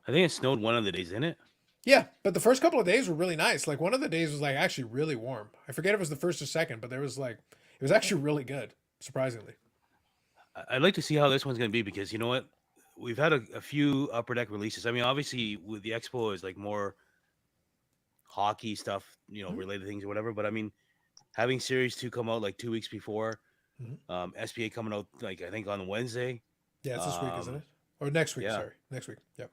I think it snowed one of the days, didn't it? Yeah, but the first couple of days were really nice. Like one of the days was like actually really warm. I forget if it was the first or second, but there was like it was actually really good, surprisingly. I'd like to see how this one's going to be because you know what, we've had a few upper deck releases. I mean, obviously with the Expo is like more hockey stuff, related things or whatever. But I mean, having Series 2 come out like 2 weeks before, SPA coming out like I think on Wednesday. Yeah, it's this week, isn't it? Or next week? Yeah. Sorry, next week. Yep.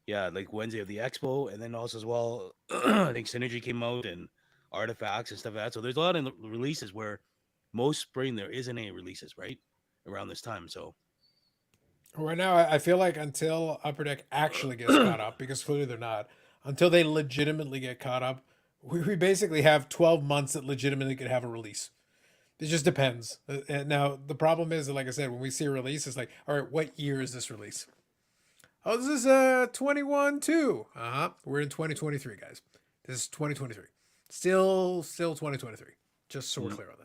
Yeah, like Wednesday of the Expo, and then also as well, I think Synergy came out and Artifacts and stuff like that. So there's a lot of releases where most spring there isn't any releases right around this time. So Right now, I feel like until Upper Deck actually gets caught up, because clearly they're not, until they legitimately get caught up, we basically have 12 months that legitimately could have a release. It just depends. And now, the problem is, that, like I said, when we see a release, it's like, all right, what year is this release? Oh, this is 21 too. We're in 2023, guys. This is 2023. Still 2023. Just so we're clear on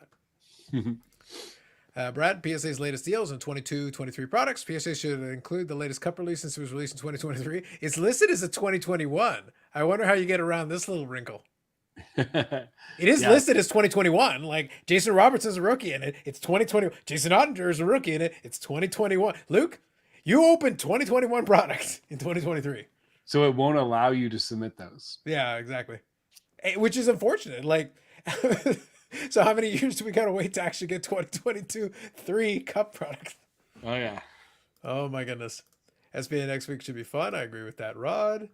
that. Brad, PSA's latest deals on 22-23 products. PSA should include the latest cup release since it was released in 2023. It's listed as a 2021. I wonder how you get around this little wrinkle. It is listed as 2021. Like Jason Robertson's a rookie in it. It's 2020. Jason Ottinger is a rookie in it. It's 2021. Luke, you opened 2021 products in 2023. So it won't allow you to submit those. Yeah, exactly. Which is unfortunate. Like, so how many years do we gotta wait to actually get 2022 3 cup products? Oh yeah. Oh my goodness. SBA next week should be fun. I agree with that, Rod.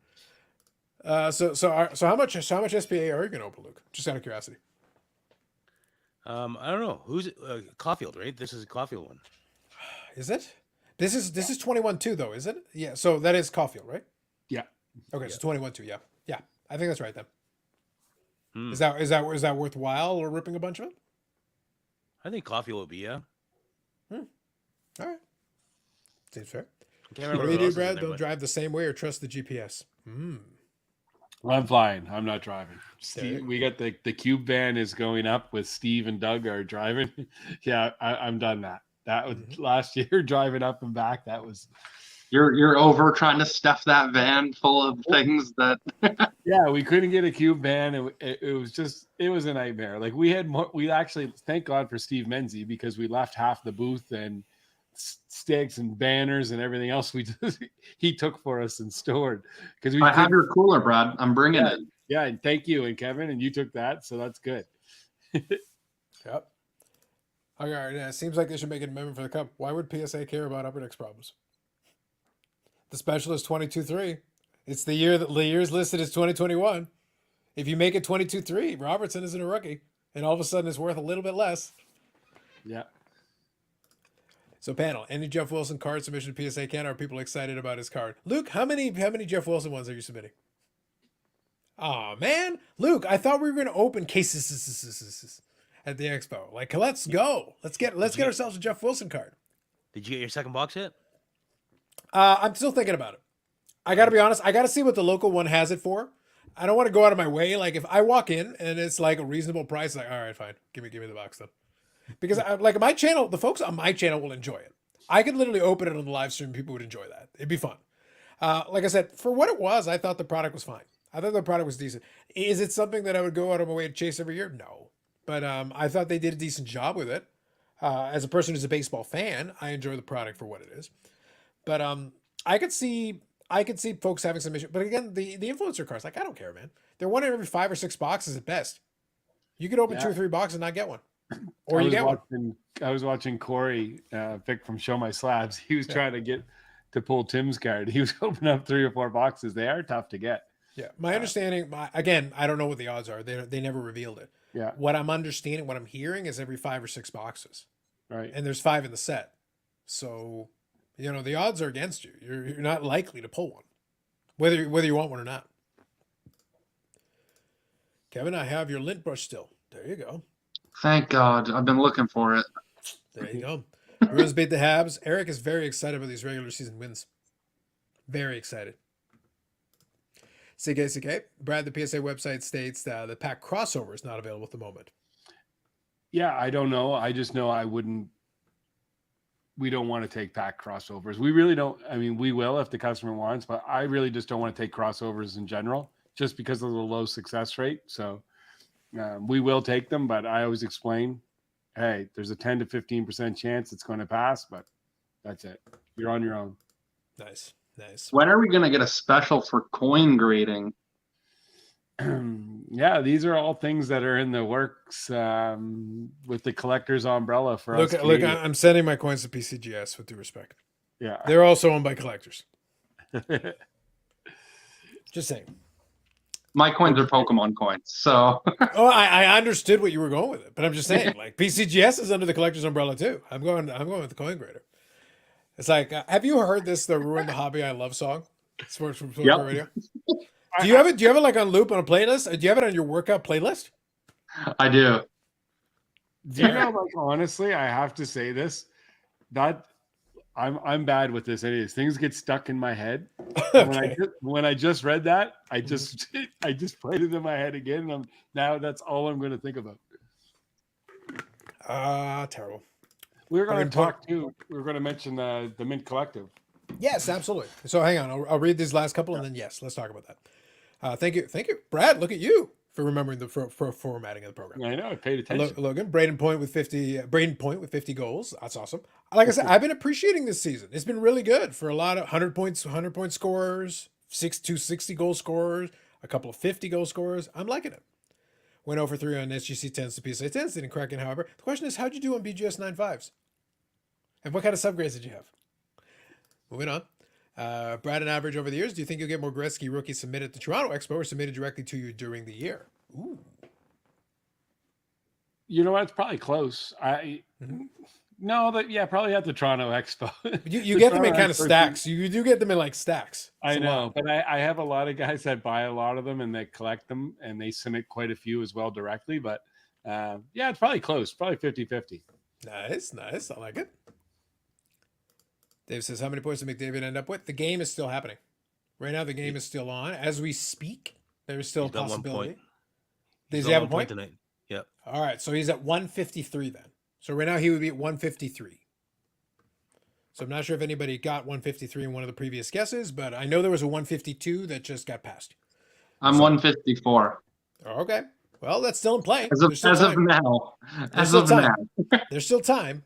So how much SBA are you gonna open, Luke? Just out of curiosity. I don't know who's Caulfield, right? This is a Caulfield one. Is it? This is 21 2 though, is it? Yeah. So that is Caulfield, right? Yeah. Okay, so 21 2. Yeah. Yeah. I think that's right then. Hmm. Is that worthwhile or ripping a bunch of it? I think Caulfield would be, yeah. All right. Seems fair. I can't What remember do you who do, else is in Brad? there, Don't but- drive the same way or trust the GPS. I'm flying. I'm not driving. There you Steve, we got the cube van is going up with Steve and Doug are driving. Yeah, I'm done that. That was last year driving up and back. That was You're over trying to stuff that van full of things that yeah. We couldn't get a cube van. It was a nightmare. Like we actually thank God for Steve Menzie because we left half the booth and sticks and banners and everything else he took for us and stored because I have your cooler, Brad. I'm bringing it. Yeah, and thank you and Kevin and you took that, so that's good. Yep. All right. Yeah, it seems like they should make an amendment for the cup. Why would PSA care about Upper Deck's problems? The special is 22-3. It's the year's listed as 2021. If you make it 22-3, Robertson isn't a rookie, and all of a sudden it's worth a little bit less. Yeah. So panel, any Jeff Wilson card submission to PSA Canada? Are people excited about his card? Luke, how many Jeff Wilson ones are you submitting? Oh man, Luke, I thought we were going to open cases at the Expo. Like, let's go. Let's get ourselves a Jeff Wilson card. Did you get your second box yet? I'm still thinking about it. I got to be honest. I got to see what the local one has it for. I don't want to go out of my way. Like if I walk in and it's like a reasonable price, like all right, fine, give me the box then. Because like my channel, the folks on my channel will enjoy it. I could literally open it on the live stream. People would enjoy that. It'd be fun. Like I said, for what it was, I thought the product was fine. I thought the product was decent. Is it something that I would go out of my way to chase every year? No. But I thought they did a decent job with it. As a person who's a baseball fan, I enjoy the product for what it is. But I could see folks having some issue. But again, the influencer cards, like I don't care, man. They're one in every 5 or 6 boxes at best. You could open 2 or 3 boxes and not get one. Or you get one. I was watching Corey Vic from Show My Slabs. He was trying to get to pull Tim's card. He was opening up 3 or 4 boxes. They are tough to get. Yeah. My understanding, again, I don't know what the odds are. They never revealed it. Yeah. What I'm understanding, what I'm hearing is every 5 or 6 boxes. Right. And there's 5 in the set. So, the odds are against you. You're not likely to pull one. Whether you want one or not. Kevin, I have your lint brush still. There you go. Thank God. I've been looking for it. There you go. Bruins beat the Habs. Eric is very excited about these regular season wins. Very excited. CK. Brad, the PSA website states the pack crossover is not available at the moment. Yeah, I don't know. I just know we don't want to take pack crossovers. We really don't. I mean, we will if the customer wants, but I really just don't want to take crossovers in general just because of the low success rate. So we will take them, but I always explain, hey, there's a 10 to 15% chance it's going to pass, but that's it. You're on your own. Nice. When are we going to get a special for coin grading? Yeah, these are all things that are in the works with the collector's umbrella for us. Look, I'm sending my coins to PCGS with due respect. Yeah. They're also owned by collectors. Just saying. My coins are Pokemon coins, so Oh, I understood what you were going with it, but I'm just saying, like PCGS is under the collector's umbrella too. I'm going with the coin grader. It's like, have you heard this? The "Ruin the Hobby I Love" song, Sports from Yep. Radio. Do you have it? Do you have it like on loop on a playlist? Do you have it on your workout playlist? I do. Do you know, like, honestly, I have to say this, that I'm bad with this. Anyways, things get stuck in my head. Okay. When I just read that, I just played it in my head again. And now that's all I'm going to think about. Terrible. We're going Very to talk too. We're going to mention the Mint Collective. Yes, absolutely. So hang on, I'll read these last couple, and then yes, let's talk about that. Thank you, Brad. Look at you for remembering the formatting of the program. I know, I paid attention. Logan, Braden Point with 50 goals. That's awesome. Like I said, I've been appreciating this season. It's been really good for a lot of 100 point scorers, 260 goal scorers, a couple of 50 goal scorers. I'm liking it. Went over 3 on SGC 10s to PSA 10s. Didn't crack in, however. The question is, how'd you do on BGS 95s? And what kind of subgrades did you have? Moving on. Brad, an average over the years, do you think you'll get more Gretzky rookies submitted to Toronto Expo or submitted directly to you during the year? Ooh. You know what? It's probably close. Probably at the Toronto Expo. You get them in kind of stacks. You do get them in like stacks. I know, but I have a lot of guys that buy a lot of them and they collect them and they submit quite a few as well directly. But it's probably close, probably 50-50. Nice. I like it. Dave says, how many points did McDavid end up with? The game is still happening. Right now, the game is still on. As we speak, there's still a possibility. Does he have a point tonight? Yep. All right, so he's at 153 then. So right now he would be at 153. So I'm not sure if anybody got 153 in one of the previous guesses, but I know there was a 152 that just got passed. I'm 154. Okay. Well, that's still in play. As of now. There's still time.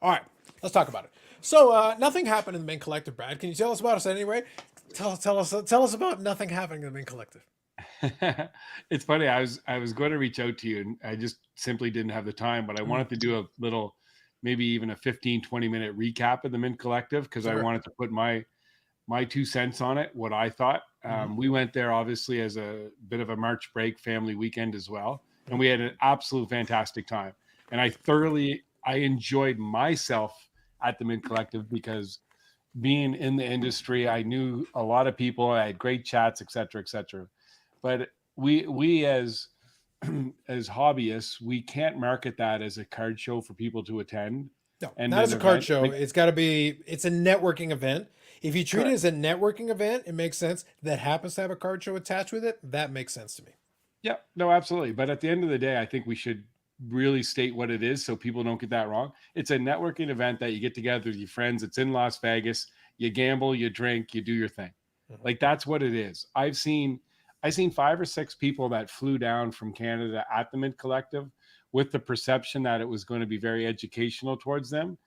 All right, let's talk about it. So nothing happened in the main collective, Brad. Can you tell us about us anyway? Tell us about nothing happening in the main collective. It's funny. I was going to reach out to you and I just simply didn't have the time, but I wanted to do a little, maybe even a 15-20 minute recap of the Mint Collective because I wanted to put my 2 cents on it, what I thought. We went there obviously as a bit of a March break family weekend as well. And we had an absolute fantastic time. And I enjoyed myself at the Mint Collective because being in the industry, I knew a lot of people, I had great chats, et cetera. But we as hobbyists, we can't market that as a card show for people to attend. No, not as a card show. It's got to be, it's a networking event. If you treat it as a networking event, it makes sense. That happens to have a card show attached with it. That makes sense to me. Yeah, no, absolutely. But at the end of the day, I think we should really state what it is so people don't get that wrong. It's a networking event that you get together with your friends. It's in Las Vegas. You gamble, you drink, you do your thing. Like that's what it is. I've seen 5 or 6 people that flew down from Canada at the Mint Collective with the perception that it was going to be very educational towards them.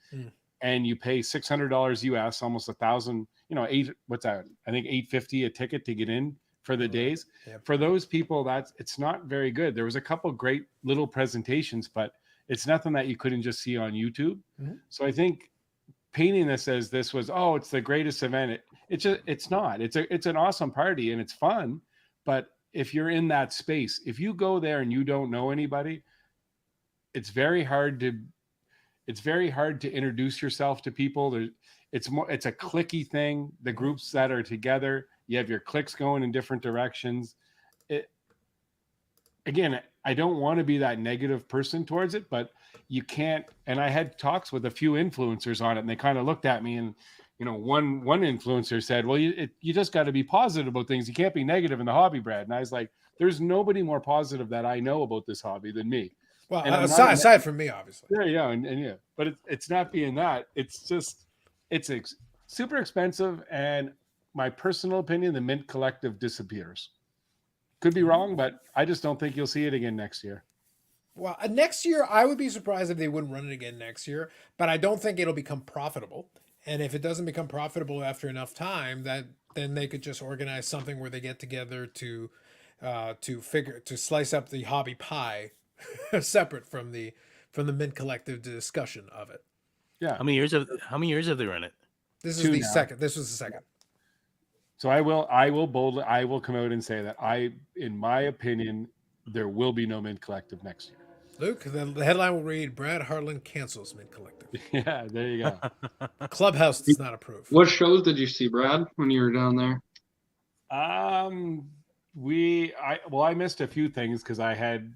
And you pay $600 US, almost $1,000, what's that? I think $850 a ticket to get in for the days. Yep. For those people, it's not very good. There was a couple great little presentations, but it's nothing that you couldn't just see on YouTube. So I think painting this as this was, it's the greatest event. It's not. It's an awesome party and it's fun. But if you're in that space, if you go there and you don't know anybody, it's very hard to introduce yourself to people. It's a clicky thing. The groups that are together, you have your clicks going in different directions. Again, I don't want to be that negative person towards it, but you can't. And I had talks with a few influencers on it, and they kind of looked at me and, one influencer said, well, you just got to be positive about things. You can't be negative in the hobby, Brad. And I was like, there's nobody more positive that I know about this hobby than me. Well, aside from me, obviously. Yeah. But it's not being that. It's just, super expensive. And my personal opinion, the Mint Collective disappears. Could be wrong, but I just don't think you'll see it again next year. Well, next year, I would be surprised if they wouldn't run it again next year, but I don't think it'll become profitable. And if it doesn't become profitable after enough time, then they could just organize something where they get together to slice up the hobby pie separate from the Mint Collective discussion of it. Yeah. How many years have they run it? This is the second. This was the second. So I will come out and say that in my opinion, there will be no Mint Collective next year. Luke, the headline will read: Brad Harlan cancels Mint Collective. Yeah, there you go. Clubhouse does not approve. What shows did you see, Brad, when you were down there? I missed a few things because I had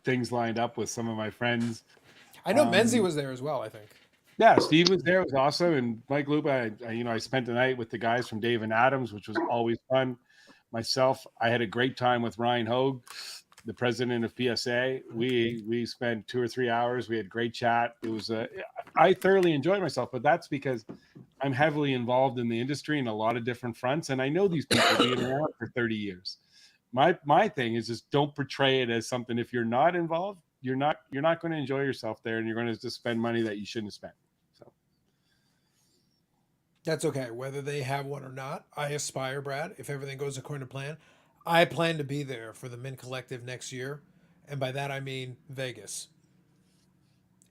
things lined up with some of my friends. I know Menzie was there as well, I think. Yeah, Steve was there. It was awesome. And Mike Lupa, I spent the night with the guys from Dave and Adams, which was always fun. Myself, I had a great time with Ryan Hogue, the president of PSA. We spent 2 or 3 hours. We had great chat. It was I thoroughly enjoyed myself, but that's because I'm heavily involved in the industry in a lot of different fronts, and I know these people being around for 30 years. My thing is just don't portray it as something. If you're not involved, you're not going to enjoy yourself there, and you're going to just spend money that you shouldn't have spent. So that's okay, whether they have one or not. I aspire, Brad, if everything goes according to plan. I plan to be there for the Mint Collective next year, and by that I mean Vegas.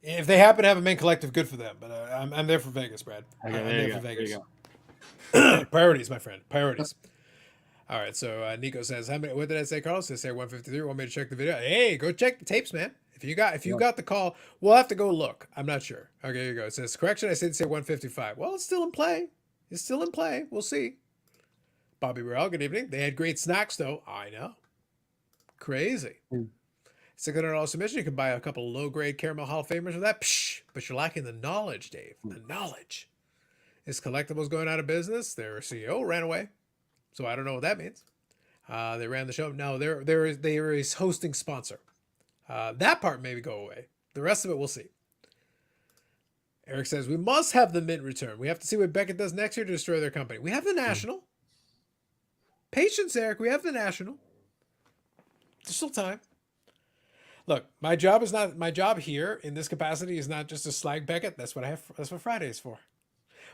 If they happen to have a Mint Collective, good for them. But I'm there for Vegas, Brad. Okay, I'm there there you for go. Vegas. There you Priorities, my friend. Priorities. All right. So Nico says, "How many? What did I say, Carlos? Did I say 153? Want me to check the video? Hey, go check the tapes, man. If you got the call, we'll have to go look. I'm not sure. Okay, here you go. It says correction. I said 155. Well, it's still in play. It's still in play. We'll see. Bobby Burrell, good evening. They had great snacks, though. I know. Crazy. $600 submission. You can buy a couple low-grade caramel Hall of Famers with that. Psh, but you're lacking the knowledge, Dave. The knowledge. Is Collectibles going out of business? Their CEO ran away. So I don't know what that means. They ran the show. No, there is hosting sponsor. That part maybe go away. The rest of it, we'll see. Eric says, we must have the Mint return. We have to see what Beckett does next year to destroy their company. We have the National. Patience, Eric. We have the National. There's still time. Look, my job here in this capacity is not just to slag Beckett. That's what Friday is for.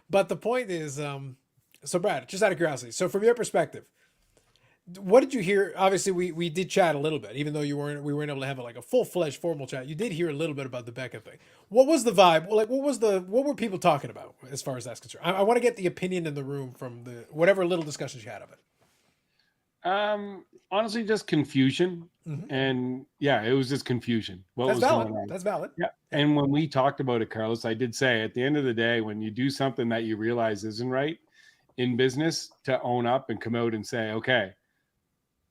But the point is, so Brad, just out of curiosity, so from your perspective, what did you hear? Obviously, we did chat a little bit, even though we weren't able to have a full-fledged formal chat. You did hear a little bit about the Beckett thing. What was the vibe? Like, what were people talking about as far as that's concerned? I want to get the opinion in the room from whatever little discussions you had of it. Honestly, just confusion. Mm-hmm. And yeah, it was just confusion. That's valid. That's valid. Yeah. And when we talked about it, Carlos, I did say at the end of the day, when you do something that you realize isn't right in business, to own up and come out and say, okay,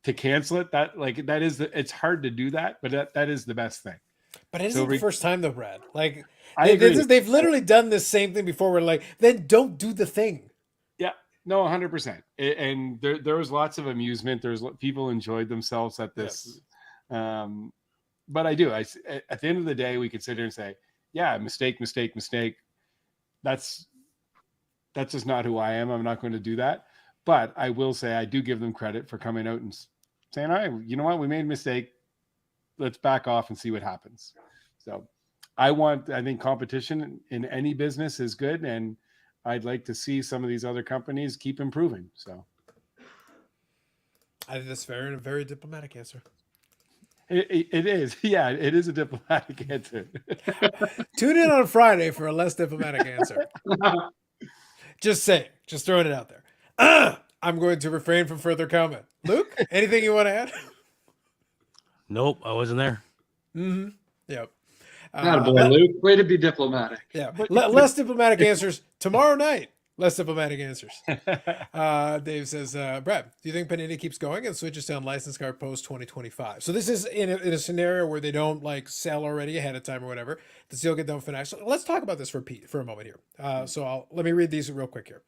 to cancel it, it's hard to do that, but that is the best thing. But it isn't the first time though, Brad. Like they've literally done this same thing before. We're like, then don't do the thing. Yeah, no, 100%. And there was lots of amusement. People enjoyed themselves at this. Yes. But at the end of the day, we could sit here and say, yeah, mistake. That's just not who I am. I'm not going to do that. But I will say I do give them credit for coming out and saying, all right, you know what? We made a mistake. Let's back off and see what happens. So I think competition in any business is good. And I'd like to see some of these other companies keep improving. So I think that's fair and a very diplomatic answer. It is. Yeah, it is a diplomatic answer. Tune in on Friday for a less diplomatic answer. Just saying. Just throwing it out there. I'm going to refrain from further comment. Luke, anything you want to add? Nope, I wasn't there. Mm-hmm. Yep. Not a boy, Luke. Way to be diplomatic. Yeah. Less diplomatic answers tomorrow night. Less diplomatic answers. Dave says, Brad, do you think Panini keeps going and switches to unlicensed card post 2025? So this is in a scenario where they don't sell already ahead of time or whatever. The deal get done Fanatics. So let's talk about this for a moment here. Let me read these real quick here.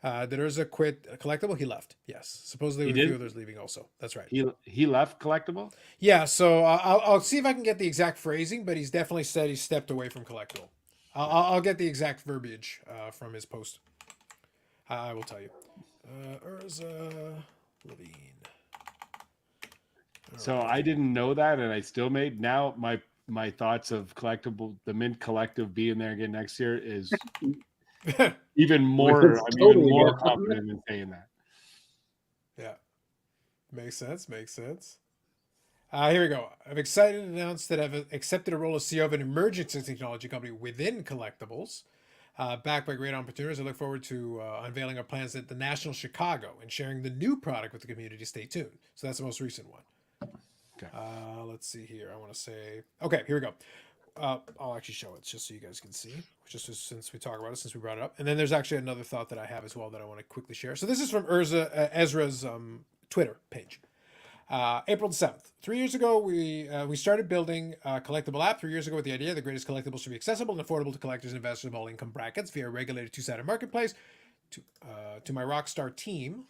There's a collectible. He left. Yes. Supposedly a few others leaving also. That's right. He left collectible? Yeah. So I'll see if I can get the exact phrasing, but he's definitely said he stepped away from collectible. I'll get the exact verbiage from his post. I will tell you. Urza Levine. So I didn't know that, and I still made now my thoughts of collectible, the Mint Collective being there again next year is even more. I'm even more confident in saying that. Yeah, makes sense. Here we go. I'm excited to announce that I've accepted a role as CEO of an emerging technology company within collectibles. Backed by great opportunities, I look forward to unveiling our plans at the National Chicago and sharing the new product with the community. Stay tuned. So that's the most recent one. Okay. Let's see here. I want to say, okay, here we go. I'll actually show it just so you guys can see, just since we talk about it, since we brought it up. And then there's actually another thought that I have as well that I want to quickly share. So this is from Ezra's Twitter page. April the 7th. 3 years ago, we started building a collectible app 3 years ago with the idea the greatest collectibles should be accessible and affordable to collectors and investors of all income brackets via a regulated two-sided marketplace. To my Rockstar team,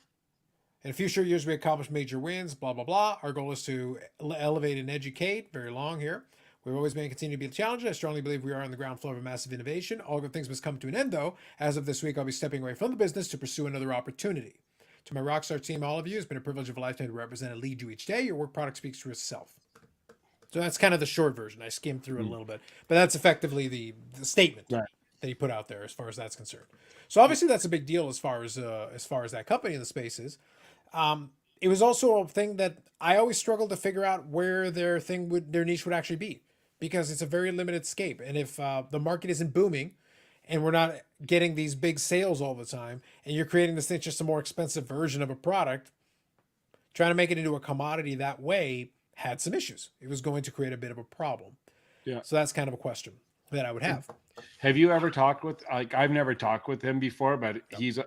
in future years, we accomplished major wins, blah, blah, blah. Our goal is to elevate and educate. Very long here. We've always been and continue to be challenged. I strongly believe we are on the ground floor of a massive innovation. All good things must come to an end, though. As of this week, I'll be stepping away from the business to pursue another opportunity. To my Rockstar team, all of you, it's been a privilege of a lifetime to represent and lead you each day. Your work product speaks for itself. So that's kind of the short version. I skimmed through it a little bit, but that's effectively the statement that he put out there as far as that's concerned. So obviously that's a big deal as far as that company in the space is. It was also a thing that I always struggled to figure out where their niche would actually be, because it's a very limited scape. And if the market isn't booming, and we're not getting these big sales all the time, and you're creating this thing just a more expensive version of a product, trying to make it into a commodity that way had some issues. It was going to create a bit of a problem. Yeah. So that's kind of a question that I would have. Have you ever talked with, like, I've never talked with him before, but he's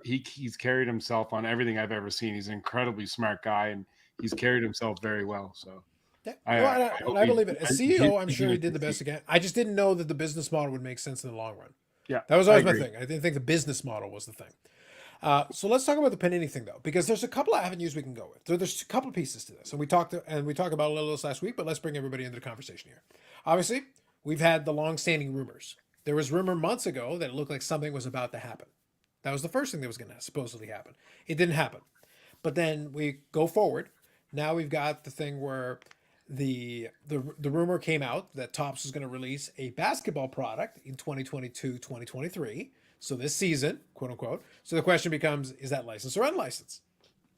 carried himself on everything I've ever seen. He's an incredibly smart guy, and he's carried himself very well. So yeah. I believe it. As CEO, I'm sure he did the best he can. I just didn't know that the business model would make sense in the long run. Yeah, that was always my thing. I didn't think the business model was the thing. So let's talk about the Panini thing, though, because there's a couple of avenues we can go with. So there's a couple of pieces to this, and we talked about a little of this last week. But let's bring everybody into the conversation here. Obviously, we've had the long-standing rumors. There was rumor months ago that it looked like something was about to happen. That was the first thing that was going to supposedly happen. It didn't happen. But then we go forward. Now we've got the thing where the rumor came out that Topps was going to release a basketball product in 2022-2023. So this season, quote unquote. So the question becomes, is that licensed or unlicensed?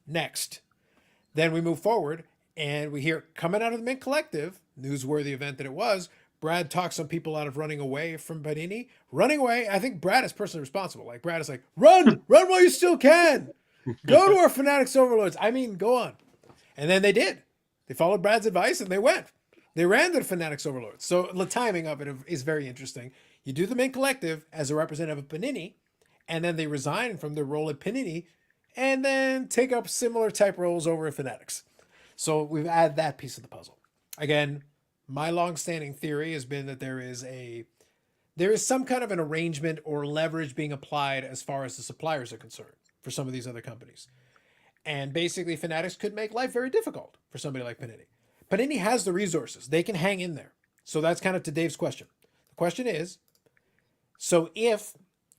Next. Then we move forward and we hear coming out of the Mint Collective, newsworthy event that it was, Brad talks some people out of running away from Panini. Running away, I think Brad is personally responsible. Like, Brad is like, run while you still can. Go to our Fanatics overlords. I mean, go on. And then they did. They followed Brad's advice and they went. They ran to the Fanatics overlords. So the timing of it is very interesting. You do the Mint Collective as a representative of Panini, and then they resign from their role at Panini and then take up similar type roles over at Fanatics. So we've added that piece of the puzzle. Again, my long-standing theory has been that there is some kind of an arrangement or leverage being applied as far as the suppliers are concerned for some of these other companies. And basically, Fanatics could make life very difficult for somebody like Panini. Panini has the resources. They can hang in there. So that's kind of to Dave's question. The question is, so if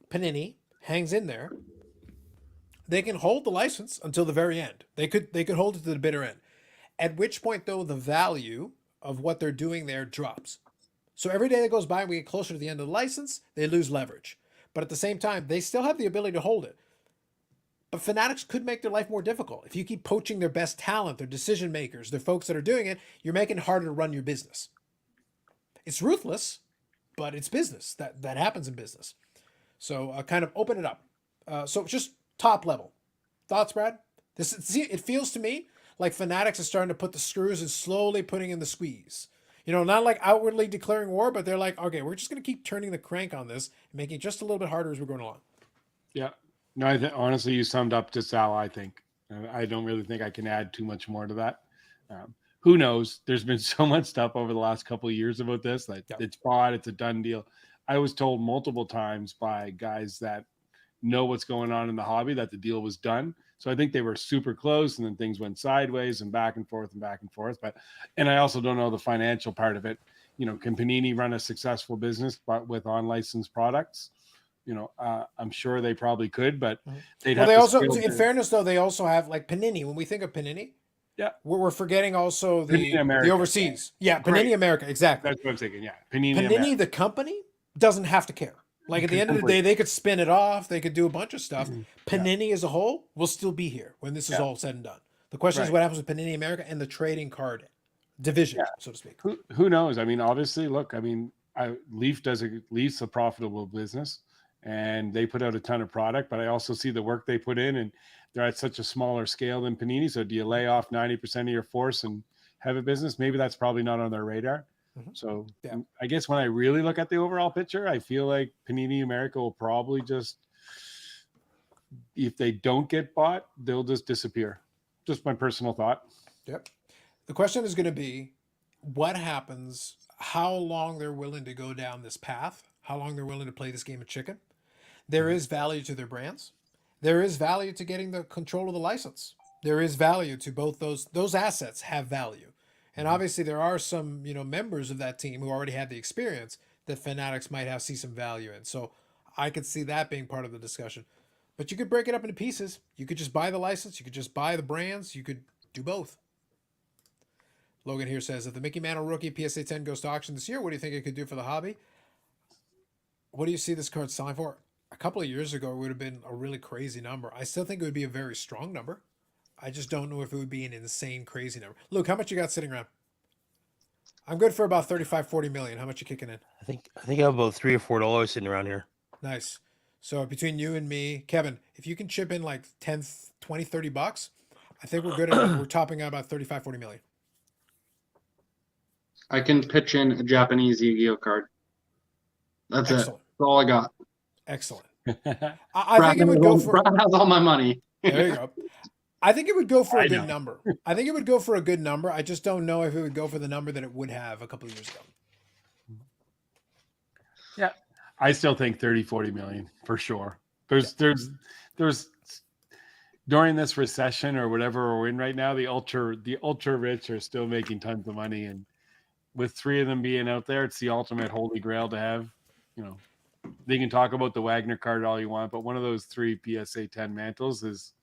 Panini hangs in there, they can hold the license until the very end. They could hold it to the bitter end. At which point, though, the value of what they're doing there drops. So every day that goes by and we get closer to the end of the license, they lose leverage. But at the same time, they still have the ability to hold it. But Fanatics could make their life more difficult. If you keep poaching their best talent, their decision makers, their folks that are doing it, you're making it harder to run your business. It's ruthless, but it's business. That happens in business. So kind of open it up. So just top level. Thoughts, Brad? It feels to me like Fanatics is starting to put the screws and slowly putting in the squeeze. You know, not like outwardly declaring war, but they're like, okay, we're just going to keep turning the crank on this and making it just a little bit harder as we're going along. Yeah. No, honestly, you summed up to Sal, I think. I don't really think I can add too much more to that. Who knows? There's been so much stuff over the last couple of years about this. Like, It's bought, it's a done deal. I was told multiple times by guys that know what's going on in the hobby that the deal was done. So I think they were super close, and then things went sideways and back and forth and back and forth. And I also don't know the financial part of it. You know, can Panini run a successful business but with unlicensed products? You know, I'm sure they probably could, but they'd have to. In fairness, though, they also have like Panini. When we think of Panini, we're forgetting also the overseas. Yeah, Panini America, exactly. That's what I'm thinking. Yeah, Panini America. The company doesn't have to care. Like at the end of the day, they could spin it off. They could do a bunch of stuff. Panini as a whole will still be here when this is all said and done. The question is what happens with Panini America and the trading card division, so to speak. Who knows? I mean, obviously, look. I mean, Leaf's a profitable business. and they put out a ton of product, but I also see the work they put in, and they're at such a smaller scale than Panini. So do you lay off 90% of your force and have a business? Maybe that's probably not on their radar. So Yeah. I guess when I really look at the overall picture, I feel like Panini America will probably just, if they don't get bought, they'll just disappear. Just my personal thought. Yep. The question is going to be what happens, how long they're willing to go down this path, how long they're willing to play this game of chicken. There is value to their brands. There is value to getting the control of the license. There is value to both those assets have value. And obviously there are some, members of that team who already had the experience that Fanatics might see some value in. So I could see that being part of the discussion. But you could break it up into pieces. You could just buy the license. You could just buy the brands. You could do both. Logan here says, if the Mickey Mantle rookie PSA 10 goes to auction this year, what do you think it could do for the hobby? What do you see this card selling for? A couple of years ago, it would have been a really crazy number. I still think it would be a very strong number. I just don't know if it would be an insane, crazy number. Luke, how much you got sitting around? I'm good for about 35, 40 million. How much you kicking in? I think I have about $3 or $4 sitting around here. Nice. So between you and me, Kevin, if you can chip in like 10, 20, 30 bucks, I think we're good. We're topping out about 35, 40 million. I can pitch in a Japanese Yu-Gi-Oh card. That's Excellent. it. That's all I got. Excellent. I think it would go for. Brad has all my money. There you go. I think it would go for a good know. number. I think it would go for a good number. I just don't know if it would go for the number that it would have a couple of years ago. Yeah, I still think 30, 40 million for sure. There's during this recession or whatever we're in right now, the ultra rich are still making tons of money, and with three of them being out there, it's the ultimate holy grail to have. They can talk about the Wagner card all you want, but one of those three PSA 10 mantles is,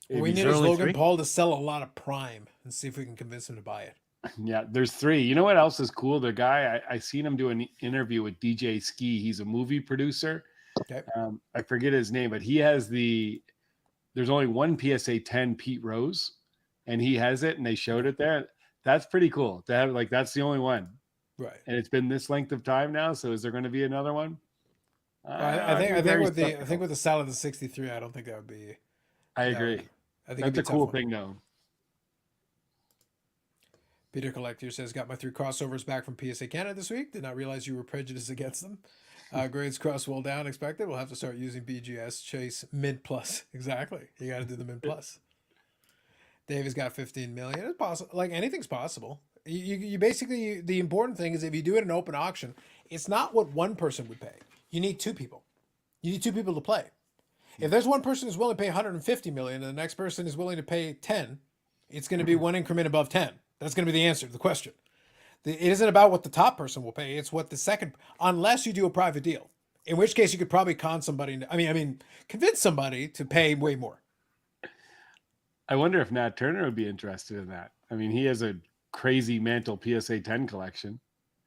We need Logan Paul to sell a lot of Prime and see if we can convince him to buy it. Yeah, there's three. You know what else is cool? The guy, I seen him do an interview with DJ Ski. He's a movie producer. Okay. I forget his name, but he has there's only one PSA 10 Pete Rose, and he has it, and they showed it there. That's pretty cool to have. Like, that's the only one. Right. And it's been this length of time now. So is there going to be another one? I think with the style of the 63, I don't think that would be. I agree. I think that's a cool thing, though. Peter Collector says, got my 3 crossovers back from PSA Canada this week. Did not realize you were prejudiced against them. Grades cross well down expected. We'll have to start using BGS Chase mid plus. Exactly. You got to do the mid plus. Dave has got 15 million. It's possible. Like, anything's possible. You basically, the important thing is if you do it in an open auction, it's not what one person would pay. You need 2 people. You need 2 people to play. If there's one person who's willing to pay 150 million and the next person is willing to pay 10, it's going to be one increment above 10. That's going to be the answer to the question. It isn't about what the top person will pay. It's what the second, unless you do a private deal, in which case you could probably convince somebody to pay way more. I wonder if Nat Turner would be interested in that. I mean, he has a crazy Mantle PSA 10 collection,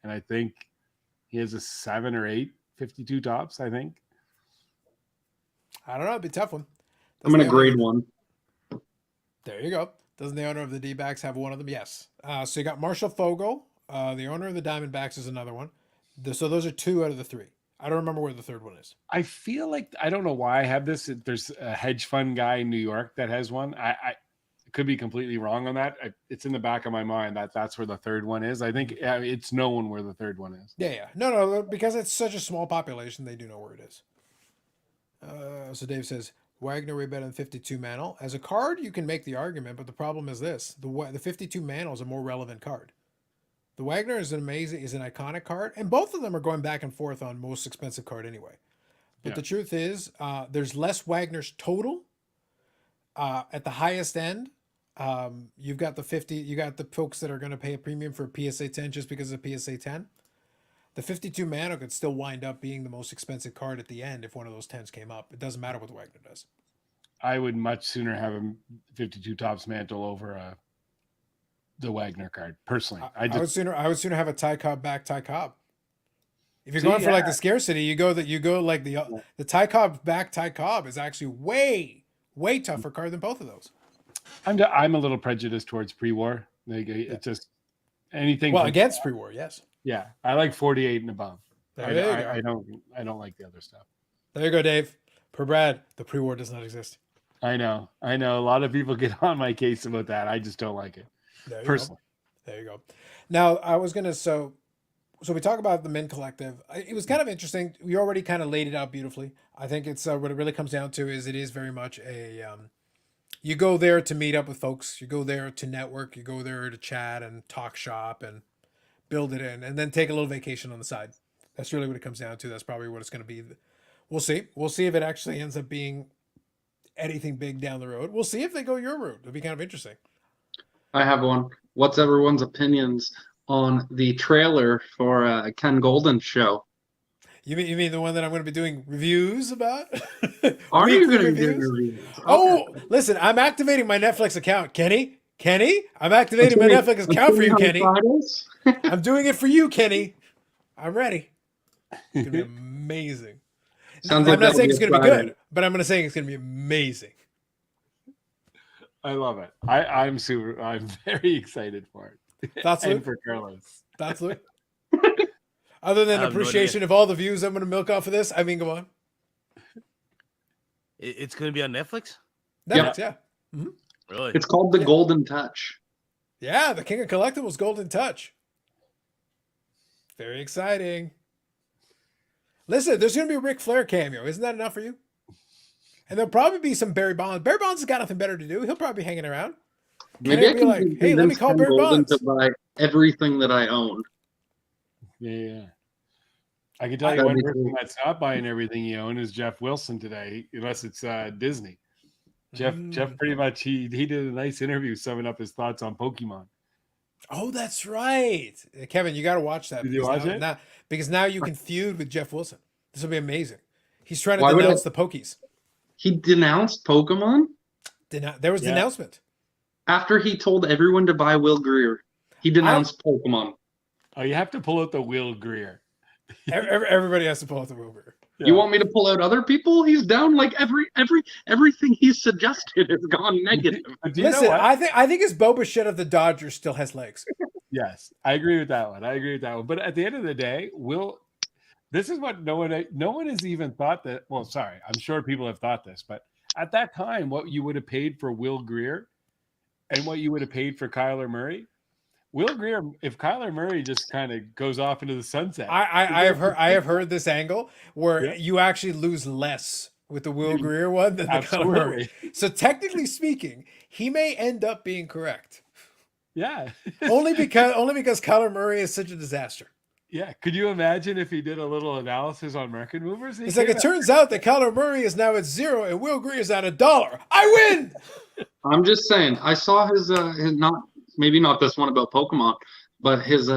and I think he has a 7 or 8 52 tops, I think. I don't know. It'd be a tough one. I'm going to grade one. There you go. Doesn't the owner of the D-backs have one of them? Yes. So you got Marshall Fogle. The owner of the Diamondbacks is another one. So those are 2 out of the 3. I don't remember where the third one is. I feel like, I don't know why I have this. There's a hedge fund guy in New York that has one. I could be completely wrong on that. It's in the back of my mind that's where the third one is. I think it's known where the third one is. Yeah. No, because it's such a small population, they do know where it is. So Dave says, Wagner way better than 52 Mantle. As a card, you can make the argument, but the problem is this. The 52 Mantle is a more relevant card. The Wagner is an iconic card, and both of them are going back and forth on most expensive card anyway. But the truth is, there's less Wagners total. At the highest end, you've got the 50. You got the folks that are going to pay a premium for a PSA 10 just because of PSA 10. The 52 Mantle could still wind up being the most expensive card at the end if one of those 10s came up. It doesn't matter what the Wagner does. I would much sooner have a 52 tops Mantle over the Wagner card, personally. I would sooner have a Ty Cobb back Ty Cobb. If you're going for like the scarcity, you go like the Ty Cobb back Ty Cobb is actually way tougher card than both of those. I'm a little prejudiced towards pre-war. Like, it's just anything. Well, against pre-war, yes. Yeah, I like 48 and above. There you go. I don't like the other stuff. There you go, Dave. Per Brad, the pre-war does not exist. I know. A lot of people get on my case about that. I just don't like it There you personally. go. There you go. Now, I was gonna so we talk about the Men Collective. It was kind of interesting. We already kind of laid it out beautifully. I think it's what it really comes down to is it is very much a you go there to meet up with folks. You go there to network. You go there to chat and talk shop and build it in, and then take a little vacation on the side. That's really what it comes down to. That's probably what it's going to be. We'll see. We'll see if it actually ends up being anything big down the road. We'll see if they go your route. It'll be kind of interesting. I have one. What's everyone's opinions on the trailer for Ken Golden's show? You mean the one that I'm going to be doing reviews about? Are you Weekly going to do reviews? reviews? Oh, Okay. listen, I'm activating my Netflix account, Kenny. I'm activating my Netflix account for you, Kenny. Fridays? I'm doing it for you, Kenny. I'm ready. It's gonna be amazing. Sounds I'm like not saying it's that'll gonna be be Friday. good, but I'm gonna say it's gonna be amazing. I love it. I'm very excited for it. Thoughts, And Luke? for Carlos. Thoughts, Luke? Other than I have no appreciation of all the views I'm gonna milk off of this, I mean, go on. It's going to be on Netflix? Netflix, yeah. Really? It's called The Yeah. Golden Touch. Yeah, the King of Collectibles Golden Touch. Very exciting. Listen, there's going to be a Ric Flair cameo. Isn't that enough for you? And there'll probably be some Barry Bonds. Barry Bonds has got nothing better to do. He'll probably be hanging around. Maybe I be can like, hey, let me convince call Ken Barry Golden Bonds. to buy everything that I own. Yeah. I can tell you That'd one be person cool. that's not buying everything he owns is Jeff Wilson today, unless it's Disney. Jeff pretty much he did a nice interview summing up his thoughts on Pokemon. Oh, that's right. Kevin, you got to watch that. Did you because watch it? Because now you can feud with Jeff Wilson. This will be amazing. He's trying to Why would denounce I- the Pokies. He denounced Pokemon There was the Yeah. announcement. after he told everyone to buy Will Greer. He denounced Pokemon. Oh, you have to pull out the Will Greer. Everybody has to pull out the Wilbur. Yeah. You want me to pull out other people? He's down like everything he's suggested has gone negative. But do you know Listen, what? I think his Boba Shit of the Dodgers still has legs. Yes, I agree with that one. But at the end of the day, this is what no one has even thought that. Well, sorry, I'm sure people have thought this, but at that time, what you would have paid for Will Greer and what you would have paid for Kyler Murray, Will Greer, if Kyler Murray just kind of goes off into the sunset, I have heard this angle where Yeah. you actually lose less with the Will Greer one than the Kyler Murray. absolutely, So technically speaking, he may end up being correct. yeah, only because Kyler Murray is such a disaster. yeah. Could you imagine if he did a little analysis on market movers? It's like it turns out that Kyler Murray is now at 0 and Will Greer is at $1. I win. I'm just saying. I saw his not maybe not this one about Pokemon, but his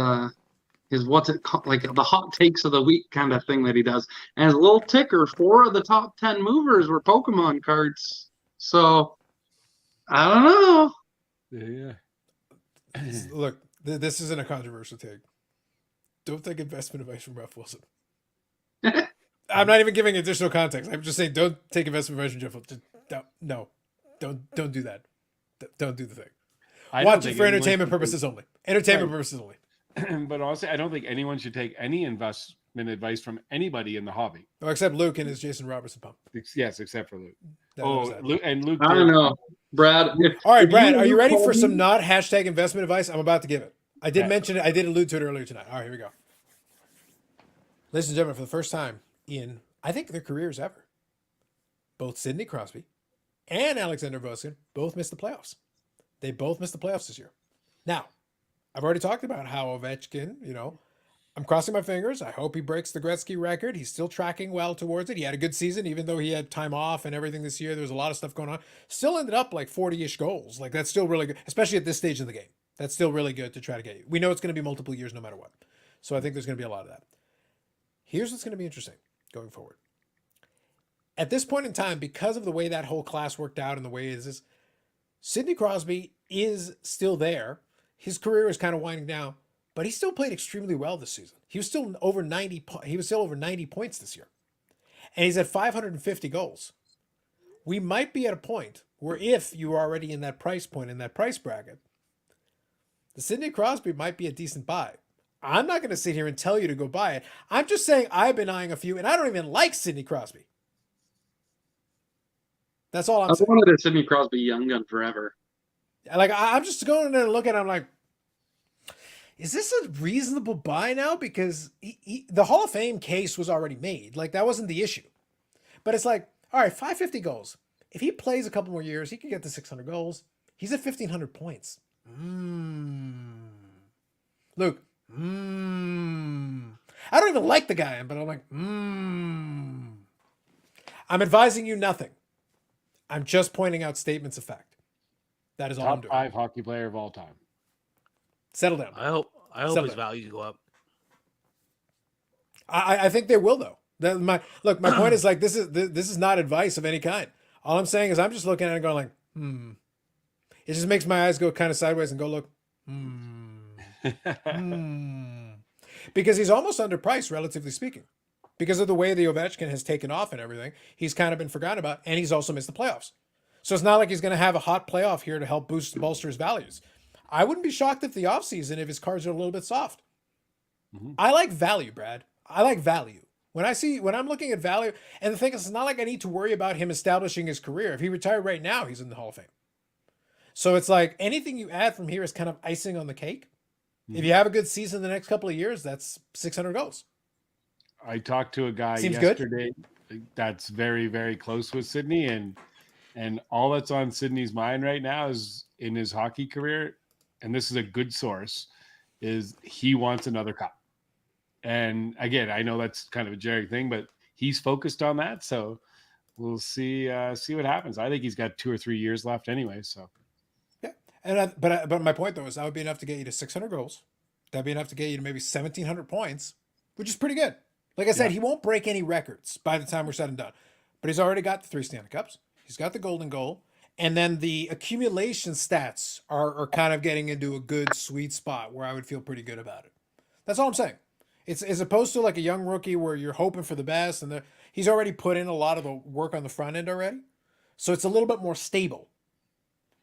what's it called, like the hot takes of the week kind of thing that he does, and his little ticker. 4 of the top 10 movers were Pokemon cards. So I don't know. Yeah. Look, this isn't a controversial take. Don't take investment advice from Ralph Wilson. I'm not even giving additional context. I'm just saying, don't take investment advice from Jeff Wilson. Don't do that. Don't do the thing. I don't Watch it think for anyone entertainment should purposes only. Entertainment Right. purposes only. But honestly, I don't think anyone should take any investment advice from anybody in the hobby. Oh, except Luke and his Jason Robertson pump. Yes, except for Luke. That was Oh, that. Luke. I don't know, Brad. All right, if Brad, are you ready called for some me- not hashtag investment advice? I'm about to give it. I did Yeah. mention it. I did allude to it earlier tonight. All right, here we go. Ladies and gentlemen, for the first time in, I think, their careers ever, both Sidney Crosby and Alexander Ovechkin both missed the playoffs. They both missed the playoffs this year. Now, I've already talked about how Ovechkin, I'm crossing my fingers. I hope he breaks the Gretzky record. He's still tracking well towards it. He had a good season, even though he had time off and everything this year. There was a lot of stuff going on. Still ended up like 40-ish goals. Like, that's still really good, especially at this stage of the game. That's still really good to try to get you. We know it's going to be multiple years no matter what. So I think there's going to be a lot of that. Here's what's going to be interesting going forward. At this point in time, because of the way that whole class worked out and the way it is, Sidney Crosby is still there. His career is kind of winding down, but he still played extremely well this season. He was still over 90. He was still over 90 points this year, and he's at 550 goals. We might be at a point where, if you are already in that price point in that price bracket, the Sidney Crosby might be a decent buy. I'm not going to sit here and tell you to go buy it. I'm just saying I've been eyeing a few, and I don't even like Sidney Crosby. That's all I'm I've saying. wanted a Sidney Crosby young gun forever. Like, I'm just going in there and looking, I'm like, is this a reasonable buy now? Because the Hall of Fame case was already made. Like, that wasn't the issue. But it's like, all right, 550 goals. If he plays a couple more years, he could get to 600 goals. He's at 1,500 points. Luke, I don't even like the guy, but I'm like, I'm advising you nothing. I'm just pointing out statements of fact. That is all I'm Top doing. 5 hockey player of all time. Settle down. I hope Settle his down. values go up. I think they will though. My point is like this is not advice of any kind. All I'm saying is I'm just looking at it and going like, It just makes my eyes go kind of sideways and go look, because he's almost underpriced, relatively speaking, because of the way the Ovechkin has taken off and everything. He's kind of been forgotten about, and he's also missed the playoffs. So it's not like he's going to have a hot playoff here to help bolster his values. I wouldn't be shocked if the offseason, if his cards are a little bit soft. I like value, Brad. I like value. When I'm looking at value, and the thing is, it's not like I need to worry about him establishing his career. If he retired right now, he's in the Hall of Fame. So it's like anything you add from here is kind of icing on the cake. If you have a good season the next couple of years, that's 600 goals. I talked to a guy Seems yesterday that's very, very close with Sidney, and all that's on Sidney's mind right now is in his hockey career, and this is a good source, is he wants another cup. And again, I know that's kind of a generic thing, but he's focused on that. So we'll see what happens. I think he's got 2 or 3 years left anyway. So yeah, and but my point though is that would be enough to get you to 600 goals. That'd be enough to get you to maybe 1,700 points, which is pretty good. Like I said, he won't break any records by the time we're said and done. But he's already got the 3 Stanley Cups. He's got the golden goal. And then the accumulation stats are kind of getting into a good sweet spot where I would feel pretty good about it. That's all I'm saying. It's as opposed to like a young rookie where you're hoping for the best, and he's already put in a lot of the work on the front end already. So it's a little bit more stable.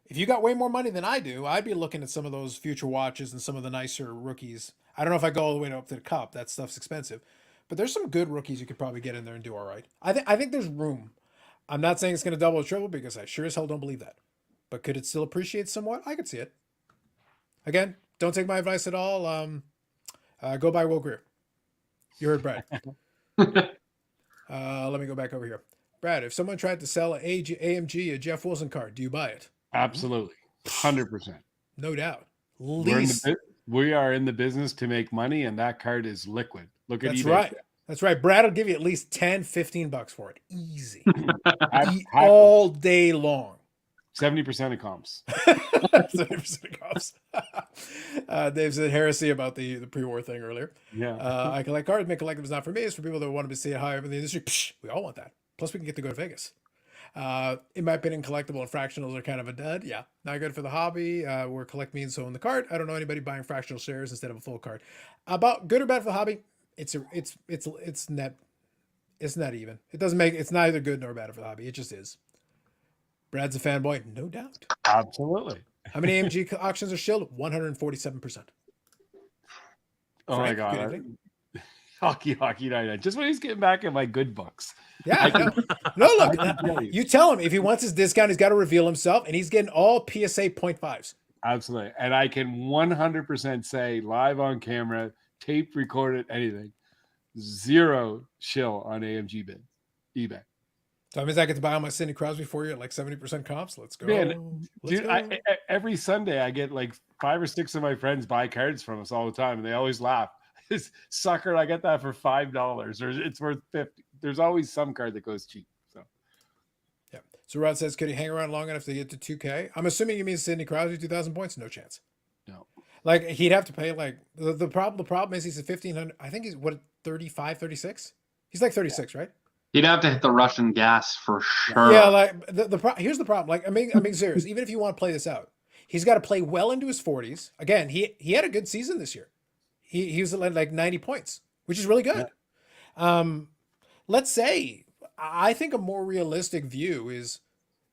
If you got way more money than I do, I'd be looking at some of those future watches and some of the nicer rookies. I don't know if I go all the way up to the cup. That stuff's expensive. But there's some good rookies you could probably get in there and do all right. I think there's room. I'm not saying it's going to double or triple because I sure as hell don't believe that. But could it still appreciate somewhat? I could see it. Again, don't take my advice at all. Go buy Will Greer. You heard Brad. Let me go back over here. Brad, if someone tried to sell an AMG, a Jeff Wilson card, do you buy it? absolutely, 100%. No doubt. We are in the business to make money, and that card is liquid. Look at That's eBay. right. That's right. Brad will give you at least 10, 15 bucks for it. Easy. Happy. All day long. 70% of comps. 70% of cops. Dave said heresy about the pre-war thing earlier. Yeah. I collect cards, make collectibles not for me. It's for people that want to see it higher in the industry. Psh, we all want that. Plus, we can get to go to Vegas. In my opinion, collectible and fractionals are kind of a dud. Yeah, not good for the hobby. Where collect means so in the card. I don't know anybody buying fractional shares instead of a full card. About good or bad for the hobby, it's net. It's not even. It doesn't make. It's neither good nor bad for the hobby. It just is. Brad's a fanboy, no doubt. Absolutely. How many AMG auctions are shilled? 147%. Oh Frank, my good God. evening. Hockey night. Just when he's getting back in my good books. Yeah, I know. No, look, you tell him if he wants his discount, he's got to reveal himself, and he's getting all PSA 0.5s. Absolutely. And I can 100% say live on camera, tape recorded, anything. 0 shill on AMG bid, eBay. So that means I get to buy all my Sidney Crosby for you at like 70% comps. Let's go. Man, Let's dude, go. every Sunday I get like 5 or 6 of my friends buy cards from us all the time, and they always laugh. This sucker, I get that for $5, or it's worth $50. There's always some card that goes cheap. So, yeah. So Rod says, could he hang around long enough to get to 2K? I'm assuming you mean Sidney Crosby 2,000 points. No chance. no. Like he'd have to pay like the problem is he's at 1,500. I think he's what 35, 36. He's like 36, right? He'd have to hit the Russian gas for sure. Yeah, like here's the problem. Like I'm being serious. Even if you want to play this out, he's got to play well into his 40s. Again, he had a good season this year. He was at like 90 points, which is really good. Yeah. Let's say I think a more realistic view is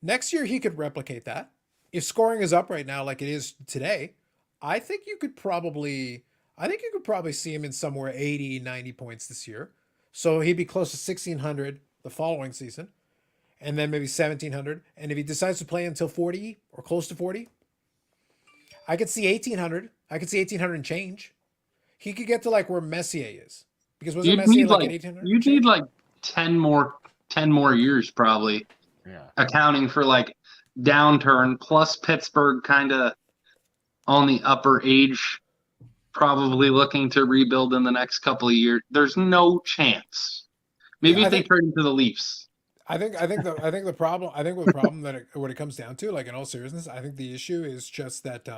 next year he could replicate that. If scoring is up right now like it is today, I think you could probably I think you could probably see him in somewhere 80, 90 points this year. So he'd be close to 1,600 the following season, and then maybe 1,700. And if he decides to play until 40 or close to 40, I could see 1,800. I could see 1,800 and change. He could get to like where Messier is. Because wasn't You'd Messier need like like an 1,800? you'd need like 10 more years probably, Yeah. accounting for like downturn plus Pittsburgh kind of on the upper age, probably looking to rebuild in the next couple of years. There's no chance. Maybe Yeah, I if they think- trade into the Leafs. I think the problem that what it comes down to, like in all seriousness, I think the issue is just that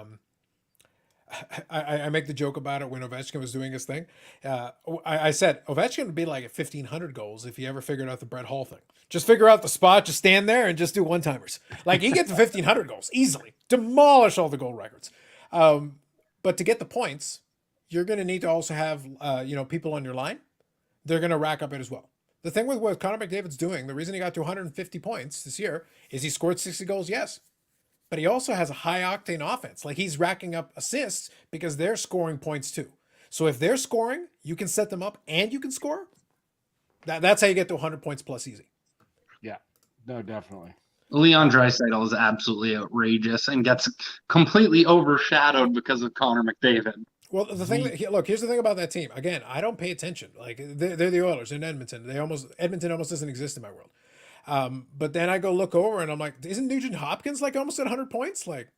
I make the joke about it when Ovechkin was doing his thing. I said Ovechkin would be like at 1,500 goals if he ever figured out the Brett Hall thing. Just figure out the spot, just stand there and just do one-timers. Like he gets to 1,500 goals easily, demolish all the goal records. But to get the points, you're going to need to also have people on your line. They're going to rack up it as well. The thing with what Connor McDavid's doing, the reason he got to 150 points this year is he scored 60 goals, yes. But he also has a high octane offense. Like he's racking up assists because they're scoring points too. So if they're scoring, you can set them up and you can score. That's how you get to 100 points plus easy. Yeah. No, definitely. Leon Draisaitl is absolutely outrageous and gets completely overshadowed because of Connor McDavid. Well, the thing look, here's the thing about that team. Again, I don't pay attention. Like they're the Oilers in Edmonton. Edmonton almost doesn't exist in my world. But then I go look over and I'm like, isn't Nugent Hopkins like almost at 100 points? Like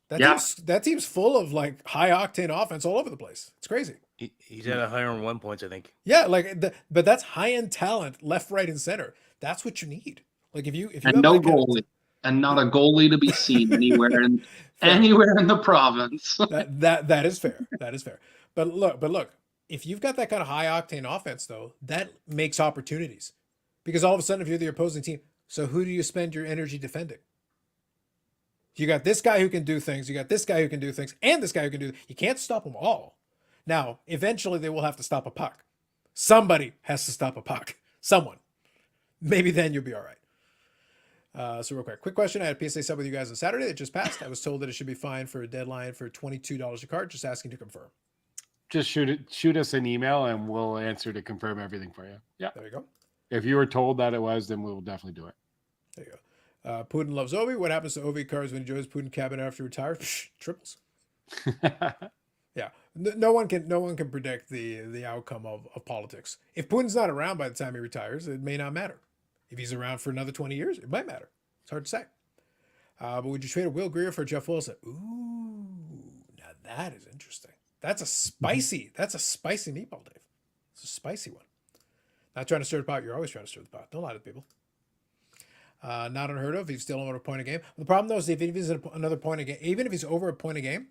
that team's full of like high octane offense all over the place. It's crazy. He's at 101 points, I think. Yeah, but that's high end talent, left, right, and center. That's what you need. Like if you And have no that kind of- goalie. And not a goalie to be seen anywhere in the province. that is fair. That is fair. But look, if you've got that kind of high octane offense though, that makes opportunities. Because all of a sudden if you're the opposing team, so who do you spend your energy defending? You got this guy who can do things, you got this guy who can do things, and this guy who can do. You can't stop them all. Now, eventually they will have to stop a puck. Somebody has to stop a puck. Someone. Maybe then you'll be all right. So real quick question. I had a PSA sub with you guys on Saturday. It just passed. I was told that it should be fine for a deadline for $22 a card. Just asking to confirm. Just shoot us an email and we'll answer to confirm everything for you. Yeah. There you go. If you were told that it was, then we'll definitely do it. There you go. Putin loves Ovi. What happens to Ovi cards when he joins Putin cabinet after he retires? Psh, triples. Yeah. No one can predict the outcome of politics. If Putin's not around by the time he retires, it may not matter. If he's around for another 20 years, it might matter. It's hard to say. But would you trade a Will Greer for Jeff Wilson? Ooh, now that is interesting. That's a spicy meatball, Dave. It's a spicy one. Not trying to stir the pot. You're always trying to stir the pot. Don't lie to people. Not unheard of. He's still over a point a game. The problem though is if he's at another point a game, even if he's over a point a game,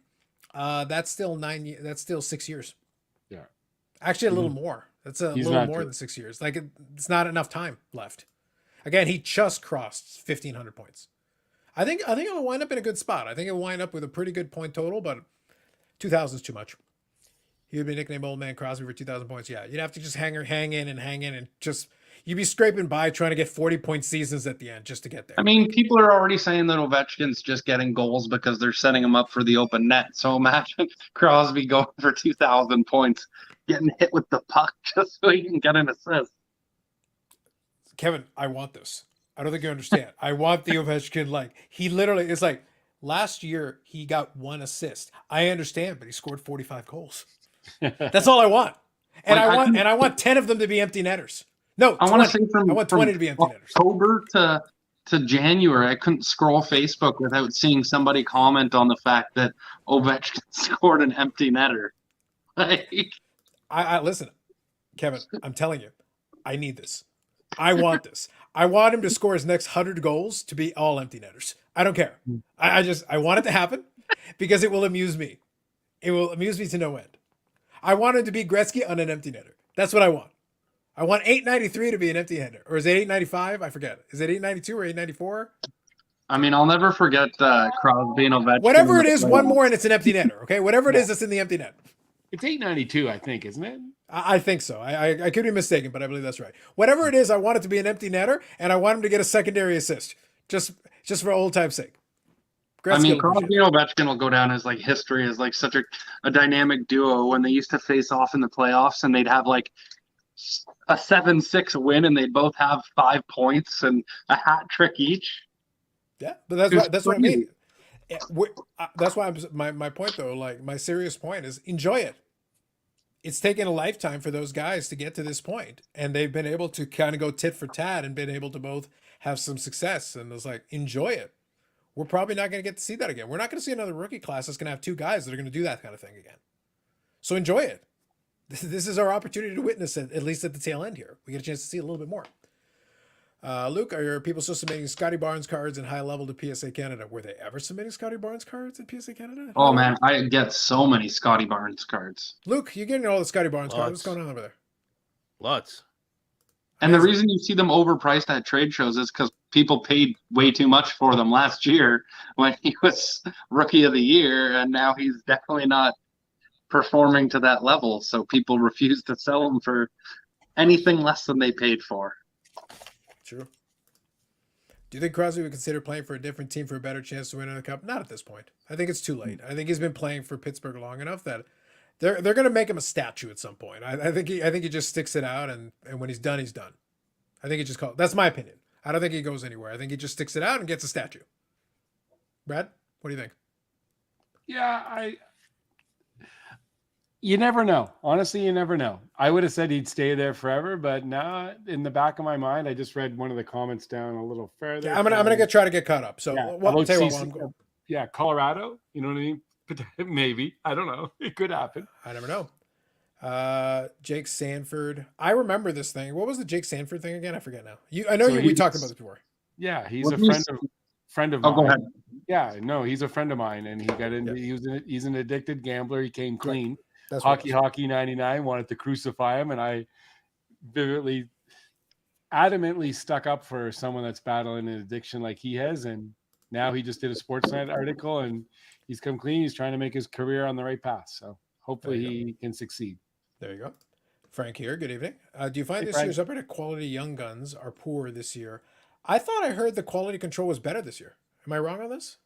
that's still 9 years. That's still 6 years. Yeah. Actually, a little more. That's a little more than 6 years. Like it's not enough time left. Again, he just crossed 1,500 points. I think it'll wind up in a good spot. I think it'll wind up with a pretty good point total, but 2,000 is too much. He would be nicknamed Old Man Crosby for 2,000 points. Yeah, you'd have to just hang in and just you'd be scraping by trying to get 40-point seasons at the end just to get there. I mean, people are already saying that Ovechkin's just getting goals because they're setting him up for the open net. So imagine Crosby going for 2,000 points, getting hit with the puck just so he can get an assist. Kevin, I want this. I don't think you understand. I want the Ovechkin. Like he literally is like last year he got 1 assist. I understand, but he scored 45 goals. That's all I want. And Like, I want 10 of them to be empty netters. No, I want to say I want 20 to be empty netters. October to January, I couldn't scroll Facebook without seeing somebody comment on the fact that Ovechkin scored an empty netter. Like, I listen, Kevin, I'm telling you, I need this. I want this. I want him to score his next 100 goals to be all empty netters. I don't care. I want it to happen because it will amuse me. It will amuse me to no end. I want him to be Gretzky on an empty netter. That's what I want. I want 893 to be an empty netter. Or is it 895? I forget. Is it 892 or 894? I mean, I'll never forget Crosby and Ovechkin. Whatever it is, one more and it's an empty netter. Okay, whatever it is, that's in the empty net. It's 892, I think, isn't it? I think so. I could be mistaken, but I believe that's right. Whatever it is, I want it to be an empty netter, and I want him to get a secondary assist, just for old time's sake. I mean, Gretzky will Crosby appreciate and Ovechkin will go down as like history as like such a dynamic duo when they used to face off in the playoffs and they'd have like a 7-6 win and they'd both have 5 points and a hat trick each. it. Yeah, but that's It was what I mean. crazy. Yeah, that's why my point though, like my serious point is enjoy it. It's taken a lifetime for those guys to get to this point, and they've been able to kind of go tit for tat and been able to both have some success. And it's like enjoy it. We're probably not going to get to see that again. We're not going to see another rookie class that's going to have two guys that are going to do that kind of thing again. So enjoy it. This is our opportunity to witness it, at least at the tail end here. We get a chance to see a little bit more. Luke, are your people still submitting Scotty Barnes cards in high level to PSA Canada? Were they ever submitting Scotty Barnes cards in PSA Canada? Oh man, I get so many Scotty Barnes cards. Luke, you're getting all the Scotty Barnes cards. What's Lots. going on over there? Lots. And the Amazing. reason you see them overpriced at trade shows is because people paid way too much for them last year when he was rookie of the year, and now he's definitely not performing to that level. So people refuse to sell him for anything less than they paid for. True. Do you think Crosby would consider playing for a different team for a better chance to win another cup? Not at this point. I think it's too late. I think he's been playing for Pittsburgh long enough that they're going to make him a statue at some point. I think he just sticks it out, and when he's done, he's done. I think he just calls. That's my opinion. I don't think he goes anywhere. I think he just sticks it out and gets a statue. Brad, what do you think? Yeah, you never know. Honestly, you never know. I would have said he'd stay there forever, but now in the back of my mind, I just read one of the comments down a little further. Yeah, I'm gonna try to get caught up. So Yeah, well, about tell you what, CC while I'm yeah, Colorado. You know what I mean? Maybe. I don't know. It could happen. I never know. Jake Sanford. I remember this thing. What was the Jake Sanford thing again? I forget now. I know So we he's- talked about this before. Yeah, he's Well, a he's- friend of Oh, mine. go ahead. Yeah, no, he's a friend of mine, and he got into. Yeah. He's an addicted gambler. He came clean. That's what it was. Hockey 99 wanted to crucify him, and I adamantly stuck up for someone that's battling an addiction like he has. And now he just did a Sportsnet article, and he's come clean. He's trying to make his career on the right path. So hopefully There you he can succeed. There you go. Frank here. Good evening. Do you find Hey, this Frank. year's upgrade quality young guns are poor this year? I thought I heard the quality control was better this year. Am I wrong on this?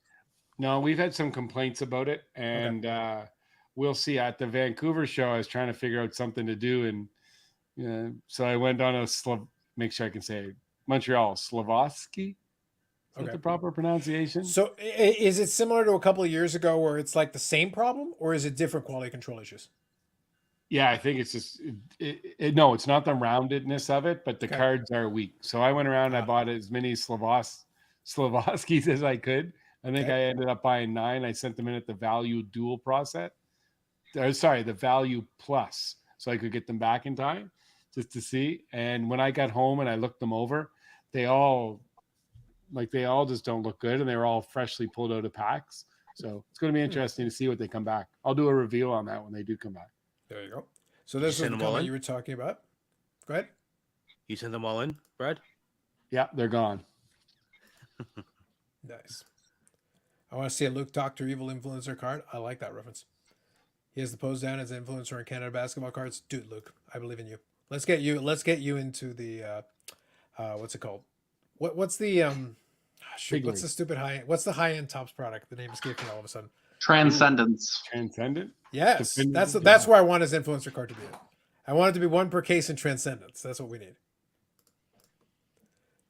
No, we've had some complaints about it, and we'll see. At the Vancouver show, I was trying to figure out something to do, and so I went on make sure I can say it, Montreal Slavoski. Is that the proper pronunciation? So is it similar to a couple of years ago where it's like the same problem, or is it different quality control issues? Yeah, I think it's just no, it's not the roundedness of it, but the Okay. cards are weak. So I went around, I bought as many Slavoskis as I could. I think I ended up buying 9. I sent them in at the value dual process. The value plus, so I could get them back in time just to see. And when I got home and I looked them over, they all just don't look good, and they were all freshly pulled out of packs. So it's going to be interesting to see what they come back. I'll do a reveal on that when they do come back. There you go. So this is the send them all comment in? you were talking about. Go ahead. You sent them all in, Brad? Yeah, they're gone. Nice. I want to see a Luke Doctor Evil influencer card. I like that reference. He has the pose down as an influencer in Canada basketball cards. Dude, Luke, I believe in you. Let's get you into the what's it called? What's the what's the stupid what's the high end tops product? The name escaped me all of a sudden. Transcendence. Transcendent. Yes. Definitive, That's where I want his influencer card to be in. I want it to be 1 per case in Transcendence. That's what we need.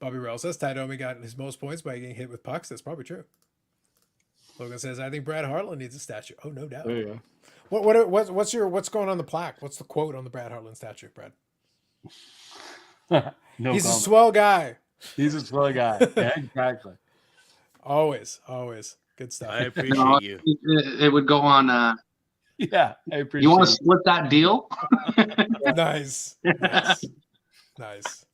Bobby Rell says Ty Domi got his most points by getting hit with pucks. That's probably true. Logan says, I think Brad Hartland needs a statue. Oh, no doubt. There you What's going on the plaque? What's the quote on the Brad Hartland statue, Brad? go. No, He's a comment. swell guy. He's a swell guy. Yeah, exactly. Always. Good stuff. I appreciate No, you. it would go on. Yeah, I appreciate. You want to it. split that deal? Nice. Nice.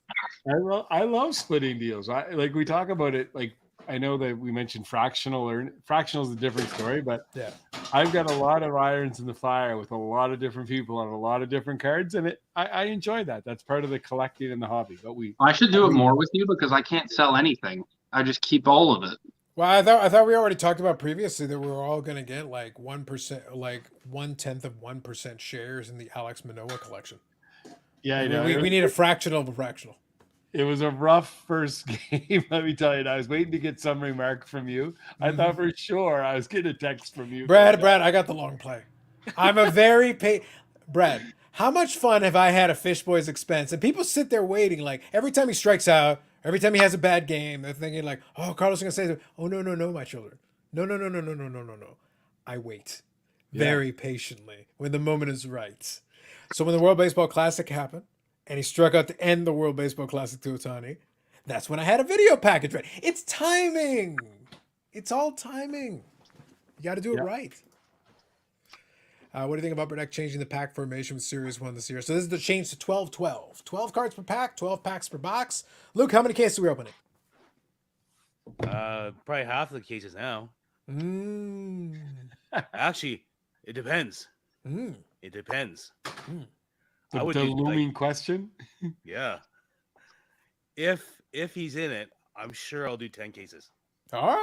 I love splitting deals. We talk about it. Like, I know that we mentioned fractional is a different story, but Yeah. I've got a lot of irons in the fire with a lot of different people on a lot of different cards, and I enjoy that. That's part of the collecting and the hobby. But I should do it more with you because I can't sell anything. I just keep all of it. Well, I thought we already talked about previously that we were all going to get like 1%, like 1/10 of 1% shares in the Alex Manoah collection. yeah, I know. We need a fractional of a fractional. It was a rough first game, let me tell you. And I was waiting to get some remark from you. I thought for sure I was getting a text from you. Brad, I got the long play. I'm a very Brad, how much fun have I had at Fish Boy's expense? And people sit there waiting, like every time he strikes out, every time he has a bad game, they're thinking like, "Oh, Carlos is gonna say, oh no, my children, no. I wait very patiently when the moment is right." So when the World Baseball Classic happened, and he struck out to end the World Baseball Classic to Ohtani, that's when I had a video package ready. It's timing. It's all timing. You got to do it right. What do you think about Upper Deck changing the pack formation with Series 1 this year? So this is the change to 12-12. 12 cards per pack, 12 packs per box. Luke, how many cases are we opening? Probably half of the cases now. Mm. Actually, it depends. Mm. It depends. Mm. The do, looming question. Yeah. If he's in it, I'm sure I'll do 10 cases. All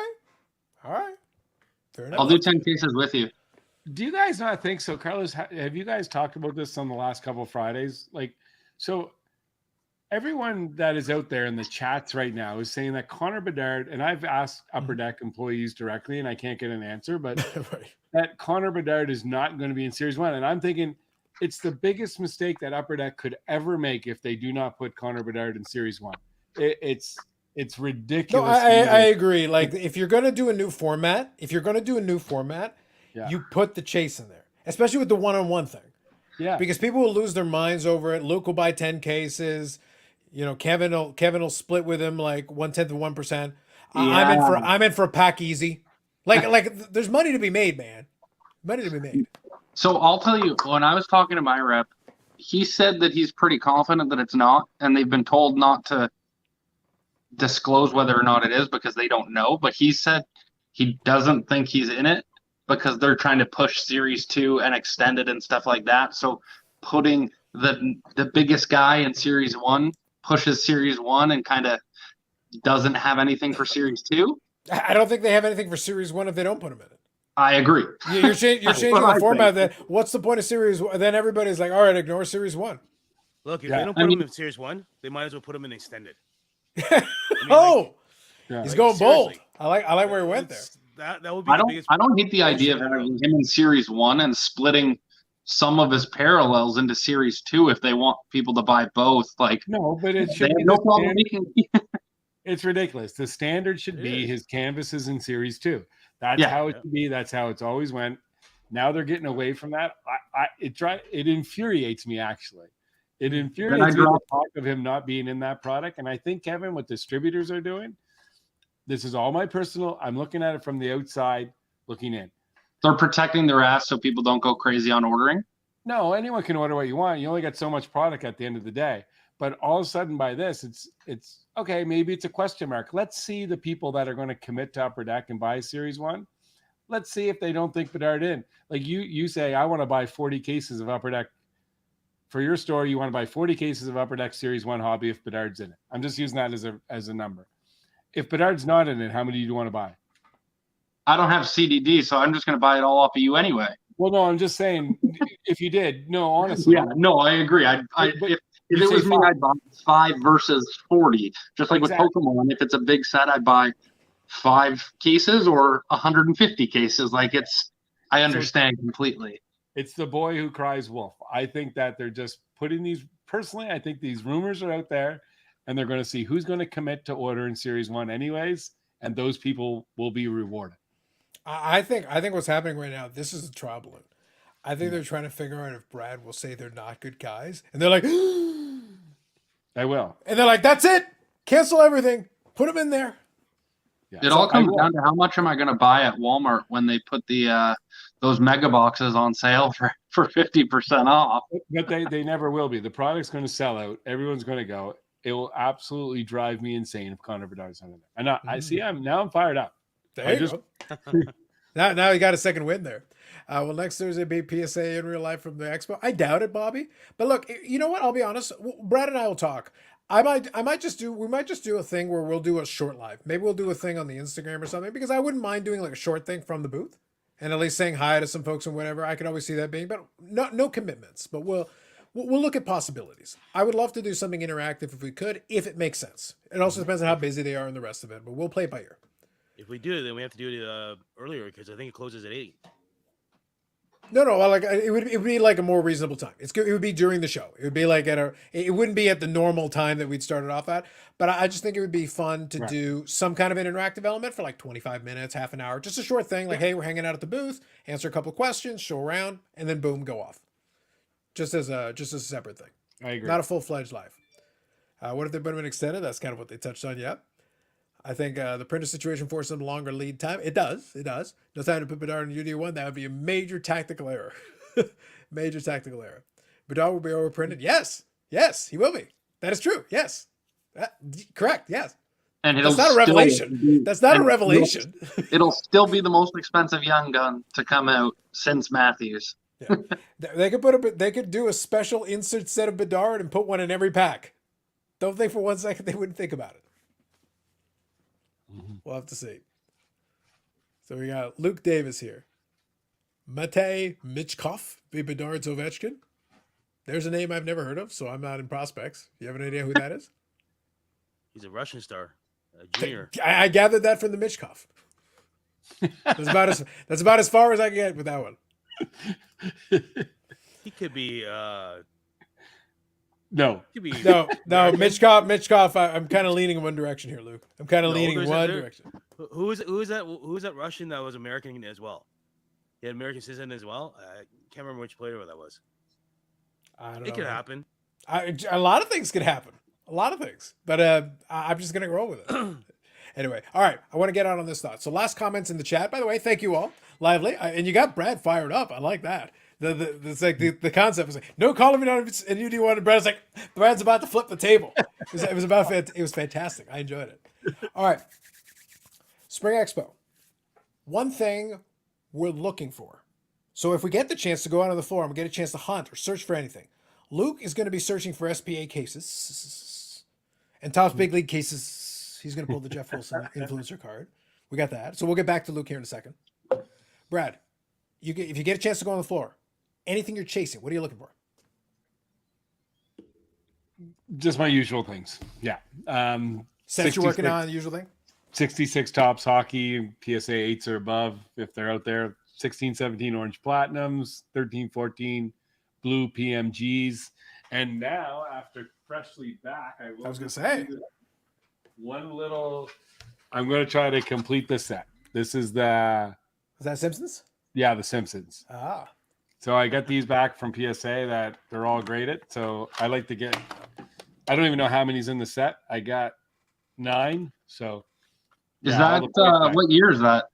right. Fair enough. I'll do 10 cases with you. Do you guys not think so, Carlos? Have you guys talked about this on the last couple of Fridays? Like, so everyone that is out there in the chats right now is saying that Connor Bedard, and I've asked Upper Deck employees directly, and I can't get an answer, but Right. that Connor Bedard is not going to be in Series 1. And I'm thinking it's the biggest mistake that Upper Deck could ever make if they do not put Connor Bedard in Series 1. It's No, ridiculous. I agree. Like if you're gonna do a new format, Yeah. you put the chase in there, especially with the one-on-one thing. Yeah. Because people will lose their minds over it. Luke will buy 10 cases. You know, Kevin will split with him like 1/10 of 1%. I'm in for a pack easy. Like there's money to be made, man. Money to be made. So I'll tell you, when I was talking to my rep, he said that he's pretty confident that it's not, and they've been told not to disclose whether or not it is because they don't know. But he said he doesn't think he's in it because they're trying to push Series 2 and extend it and stuff like that. So putting the biggest guy in Series 1 pushes Series 1 and kind of doesn't have anything for Series 2. I don't think they have anything for Series 1 if they don't put him in it. I agree. You're changing That's the what I format. think. Then what's the point of Series 1? Then everybody's like, all right, ignore Series 1. Look, if Yeah. they don't put him in Series 1, they might as well put him in Extended. Oh, Yeah. he's Like, going bold. seriously. I like where he went there. That would be I the don't biggest. I don't hate the idea of bullshit in the having world. him in Series 1 and splitting some of his parallels into Series 2 if they want people to buy both. Like No, but it they should have be no the problem standard. making. It's ridiculous. The standard should It be is. his canvases in Series 2. That's Yeah. how it should be. That's how it's always went. Now they're getting away from that. It infuriates me actually. It infuriates me the talk of him not being in that product. And I think, Kevin, what distributors are doing, this is all my personal. I'm looking at it from the outside, looking in. They're protecting their ass so people don't go crazy on ordering. No, anyone can order what you want. You only got so much product at the end of the day. But all of a sudden, by this, it's okay. Maybe it's a question mark. Let's see the people that are going to commit to Upper Deck and buy Series 1. Let's see if they don't think Bedard in. Like you say, I want to buy 40 cases of Upper Deck. For your store, you want to buy 40 cases of Upper Deck Series 1 hobby if Bedard's in it. I'm just using that as a number. If Bedard's not in it, how many do you want to buy? I don't have CDD, so I'm just going to buy it all off of you anyway. Well, no, I'm just saying, if you did, no, honestly. Yeah, no, I agree. If it was me, I'd buy 5 versus 40. Just like Exactly. with Pokemon, if it's a big set, I'd buy 5 cases or 150 cases. Like I understand completely. It's the boy who cries wolf. I think that they're just putting these, personally, I think these rumors are out there and they're going to see who's going to commit to order in Series 1 anyways, and those people will be rewarded. I think what's happening right now, this is a trial balloon. I think they're trying to figure out if Brad will say they're not good guys. And they're like, I will. and they're like, that's it. Cancel everything. Put them in there. Yeah. It all comes down to how much am I going to buy at Walmart when they put the those mega boxes on sale for 50% off. But they never will be. The product's going to sell out. Everyone's going to go. It will absolutely drive me insane if Connor Bedard's not in there. And I see. I'm fired up. There you go. Now you got a second win there. Will next Thursday be PSA in real life from the Expo? I doubt it, Bobby. But look, you know what? I'll be honest. Brad and I will talk. We might just do a thing where we'll do a short live. Maybe we'll do a thing on the Instagram or something, because I wouldn't mind doing like a short thing from the booth and at least saying hi to some folks and whatever. I could always see that being, but no commitments. But we'll look at possibilities. I would love to do something interactive if we could, if it makes sense. It also depends on how busy they are and the rest of it, but we'll play it by ear. If we do it, then we have to do it earlier because I think it closes at 8. No, like it would be like a more reasonable time. It would be during the show. It would be like it wouldn't be at the normal time that we'd started off at. But I just think it would be fun to do some kind of an interactive element for like 25 minutes, half an hour, just a short thing. Like, hey, we're hanging out at the booth, answer a couple of questions, show around, and then boom, go off. Just as a separate thing. I agree. Not a full-fledged live. What if they've been extended? That's kind of what they touched on. Yeah. I think the printer situation forced some longer lead time. It does. No time to put Bedard in UD1. That would be a major tactical error. Major tactical error. Bedard will be overprinted. Yes, he will be. That is true. Yes. Correct. Yes. And that's not a revelation. That's not a revelation. It'll still be the most expensive young gun to come out since Matthews. Yeah. They could do a special insert set of Bedard and put one in every pack. Don't think for 1 second they wouldn't think about it. We'll have to see. So we got Luke Davis here. Matej Michkov, be Bedard's Ovechkin. There's a name I've never heard of, so I'm not in prospects. You have an idea who that is? He's a Russian star, a junior. I gathered that from the Michkov. That's about as far as I can get with that one. He could be. No. Michkov. I'm kind of leaning in one direction here, Luke. I'm kind of leaning in one direction. Who is that Russian that was American as well? He had American citizen as well. I can't remember which player that was. I don't know. It could happen. A lot of things could happen. A lot of things. But I'm just gonna roll with it. Anyway, all right. I want to get out on this thought. So last comments in the chat. By the way, thank you all. Lively, and you got Brad fired up. I like that. It's like the concept was like no calling me on in UD1, and Brad's like Brad's about to flip the table. It was fantastic. I enjoyed it. All right, Spring Expo. One thing we're looking for. So if we get the chance to go out on the floor and we get a chance to hunt or search for anything, Luke is going to be searching for SPA cases and Topps Big League cases. He's going to pull the Jeff Wilson influencer card. We got that. So we'll get back to Luke here in a second. Brad, if you get a chance to go on the floor, anything you're chasing, what are you looking for? Just my usual things. Yeah. Sets you're working on, the usual thing? 66 Tops hockey, PSA 8s or above, if they're out there. 16, 17 orange platinums, 13, 14 blue PMGs. And now, after freshly back, I was going to say one little. I'm going to try to complete the set. This is the. Is that Simpsons? Yeah, the Simpsons. Ah. So I got these back from PSA that they're all graded. So I like to get. I don't even know how many's in the set. I got 9. So. Is that what year is that?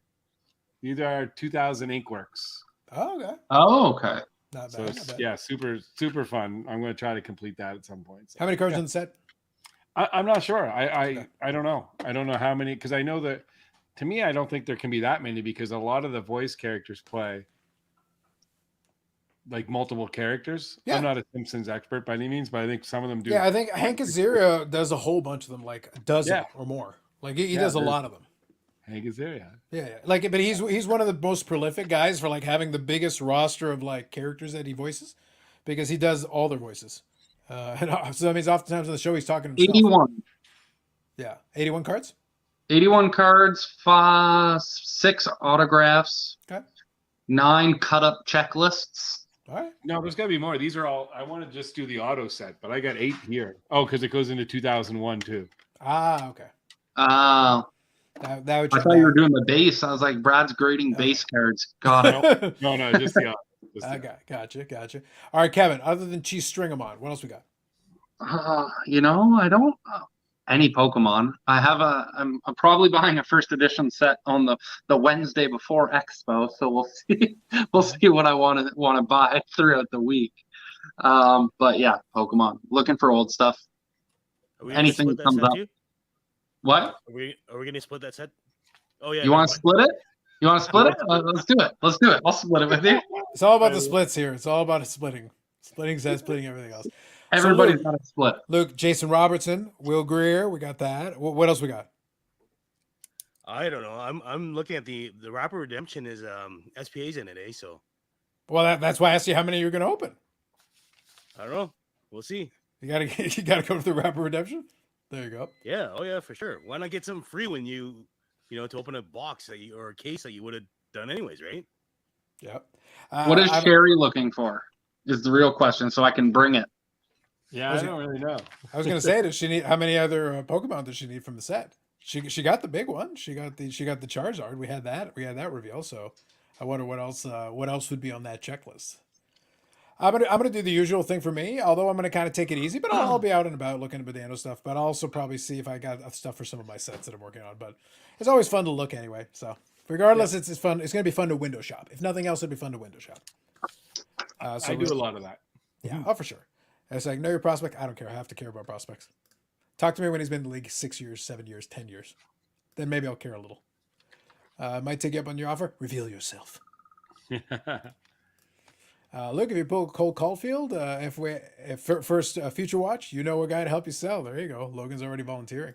These are 2000 Inkworks. Oh, okay. Oh, okay. Not bad. So yeah, super fun. I'm going to try to complete that at some point. So, how many cards in the set? I'm not sure. I don't know. I don't know how many, because I know that to me, I don't think there can be that many because a lot of the voice characters play like multiple characters. Yeah. I'm not a Simpsons expert by any means, but I think some of them do. Yeah, I think Hank Azaria does a whole bunch of them, like a dozen or more. Like he does a lot of them. Hank Azaria. Yeah. Like, but he's one of the most prolific guys for like having the biggest roster of like characters that he voices, because he does all their voices. And so that means oftentimes on the show he's talking to himself. 81. Yeah, 81 cards. 81 cards, 6 autographs, 9 cut-up checklists. All right. No, there's got to be more. These are all. I want to just do the auto set, but I got 8 here. Oh, because it goes into 2001 too. Ah, okay. That would I thought you were doing the base. I was like, Brad's grading base cards. God. No, just the auto. Okay, gotcha. All right, Kevin. Other than Cheese String 'em on, what else we got? I don't. Any Pokemon. I'm probably buying a first edition set on the Wednesday before Expo, so we'll see. We'll see what I want to buy throughout the week. But yeah, Pokemon. Looking for old stuff. Anything that comes up. What? Are we going to split that set? Oh yeah. You want to split it? You want to split it? Let's do it. I'll split it with you. It's all about the splits here. It's all about splitting sets, splitting everything else. Everybody's got a split. Luke, Jason Robertson, Will Greer, we got that. What else we got? I don't know. I'm looking at the Rapper Redemption is SPA's in it, So. Well, that's why I asked you how many you're going to open. I don't know. We'll see. You gotta go to the Rapper Redemption. There you go. Yeah. Oh yeah, for sure. Why not get something free when to open a box or a case that you would have done anyways, right? Yep. What is Sherry looking for? Is the real question, so I can bring it. Yeah, I don't really know. I was gonna say, does she need how many other Pokemon does she need from the set? She got the big one. She got the Charizard. We had that reveal. So I wonder what else would be on that checklist. I'm gonna do the usual thing for me. Although I'm gonna kind of take it easy, but I'll be out and about looking at Badano stuff. But I'll also probably see if I got stuff for some of my sets that I'm working on. But it's always fun to look anyway. So regardless, it's fun. It's gonna be fun to window shop. If nothing else, it'd be fun to window shop. I do a lot of that. Yeah, oh for sure. It's like know your prospect. I don't care. I have to care about prospects. Talk to me when he's been in the league 6 years, 7 years, 10 years. Then maybe I'll care a little. Might take you up on your offer. Reveal yourself. Look, if you pull Cole Caulfield, if first Future Watch, you know a guy to help you sell. There you go. Logan's already volunteering.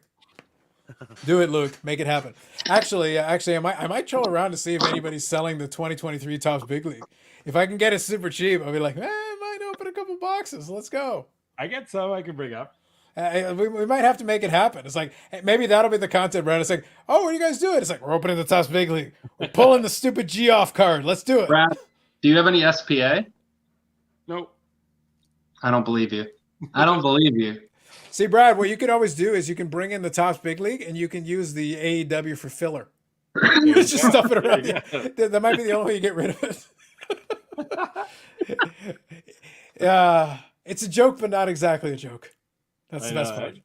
Do it, Luke. Make it happen. Actually, I might troll around to see if anybody's selling the 2023 Topps Big League. If I can get it super cheap, I'll be like, I might open a couple boxes. Let's go. I get some I can bring up. We might have to make it happen. It's like, maybe that'll be the content, Brad. It's like, oh, what are you guys doing? It's like, we're opening the Topps Big League. We're pulling the stupid G off card. Let's do it. Brad, do you have any SPA? Nope. I don't believe you. I don't believe you. See, Brad, what you could always do is you can bring in the Topps Big League and you can use the AEW for filler. Just stuff it around. That might be the only way you get rid of it. It's a joke, but not exactly a joke. That's the best part.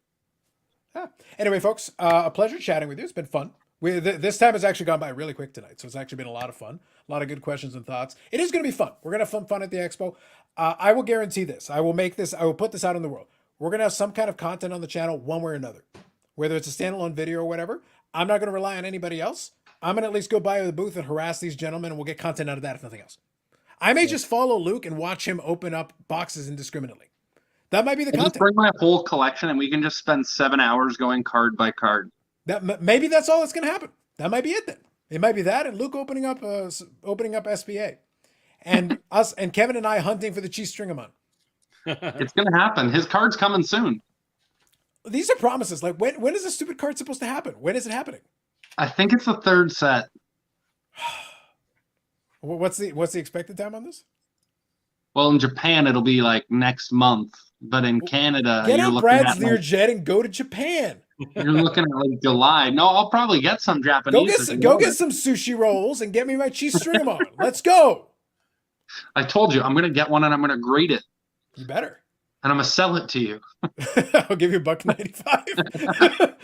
Yeah. Anyway, folks, a pleasure chatting with you. It's been fun. This time has actually gone by really quick tonight, so it's actually been a lot of fun. A lot of good questions and thoughts. It is going to be fun. We're going to have fun at the Expo. I will guarantee this. I will put this out in the world. We're going to have some kind of content on the channel one way or another. Whether it's a standalone video or whatever, I'm not going to rely on anybody else. I'm going to at least go by the booth and harass these gentlemen, and we'll get content out of that if nothing else. I may just follow Luke and watch him open up boxes indiscriminately. That might be the content. Just bring my whole collection, and we can just spend 7 hours going card by card. Maybe that's all that's going to happen. That might be it then. It might be that, and Luke opening up SBA, and us and Kevin and I hunting for the Cheese Stringamon. It's going to happen. His card's coming soon. These are promises. Like when is this stupid card supposed to happen? When is it happening? I think it's the third set. What's the expected time on this? Well, in Japan, it'll be like next month. But in Canada, get you're out looking Brad's at Learjet and go to Japan. You're looking at like July. No, I'll probably get some Japanese. Go get some sushi rolls and get me my cheese stringamon. Let's go. I told you, I'm going to get one and I'm going to grade it. You better. And I'm going to sell it to you. I'll give you $1.95.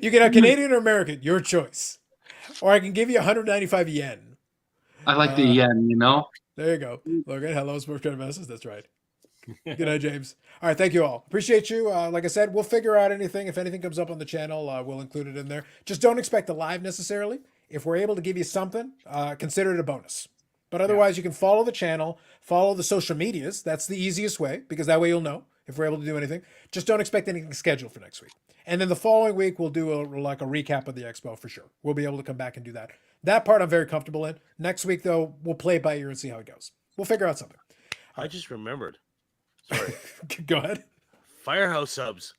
You can have Canadian or American, your choice. Or I can give you 195 yen. I like the yen, you know? There you go. Logan, hello, Sports Credit Investors. That's right. Good night, James. All right, thank you all. Appreciate you. Like I said, we'll figure out anything. If anything comes up on the channel, we'll include it in there. Just don't expect a live necessarily. If we're able to give you something, consider it a bonus. But otherwise, you can follow the channel, follow the social medias. That's the easiest way, because that way you'll know if we're able to do anything. Just don't expect anything scheduled for next week. And then the following week, we'll do a recap of the Expo for sure. We'll be able to come back and do that. That part I'm very comfortable in. Next week, though, we'll play it by ear and see how it goes. We'll figure out something. I just remembered. Sorry. Go ahead. Firehouse subs.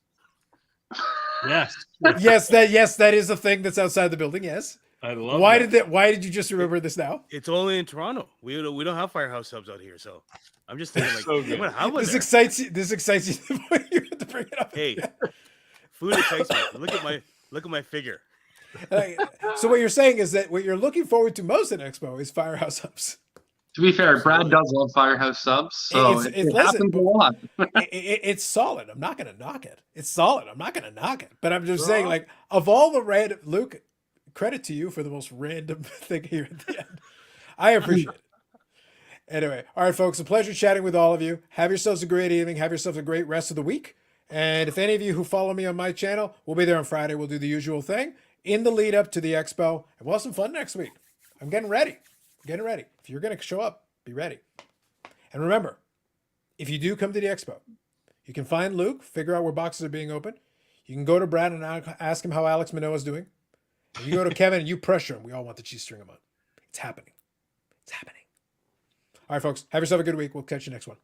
Yes. Yes, that is a thing that's outside the building. Yes. I love Why did you just remember this now? It's only in Toronto. We don't have Firehouse subs out here, so I'm just thinking like, So good. I'm gonna have one This there. excites you. This excites you. The point you have to bring it up. Hey, food excites me. Look at my figure. So what you're saying is that what you're looking forward to most at Expo is Firehouse Subs. To be fair, Brad does love Firehouse subs, so it listen, happens a lot. It's solid. I'm not going to knock it. It's solid. I'm not going to knock it. But I'm just saying, like, of all the Luke, credit to you for the most random thing here at the end. I appreciate it. Anyway, all right, folks, a pleasure chatting with all of you. Have yourselves a great evening. Have yourselves a great rest of the week. And if any of you who follow me on my channel, we'll be there on Friday. We'll do the usual thing in the lead up to the Expo. And we'll have some fun next week. I'm getting ready. If you're going to show up, be ready. And remember, if you do come to the Expo, you can find Luke, figure out where boxes are being opened. You can go to Brad and ask him how Alex Manoah is doing. And you go to Kevin and you pressure him. We all want the cheese string him on. It's happening. It's happening. All right, folks. Have yourself a good week. We'll catch you next one.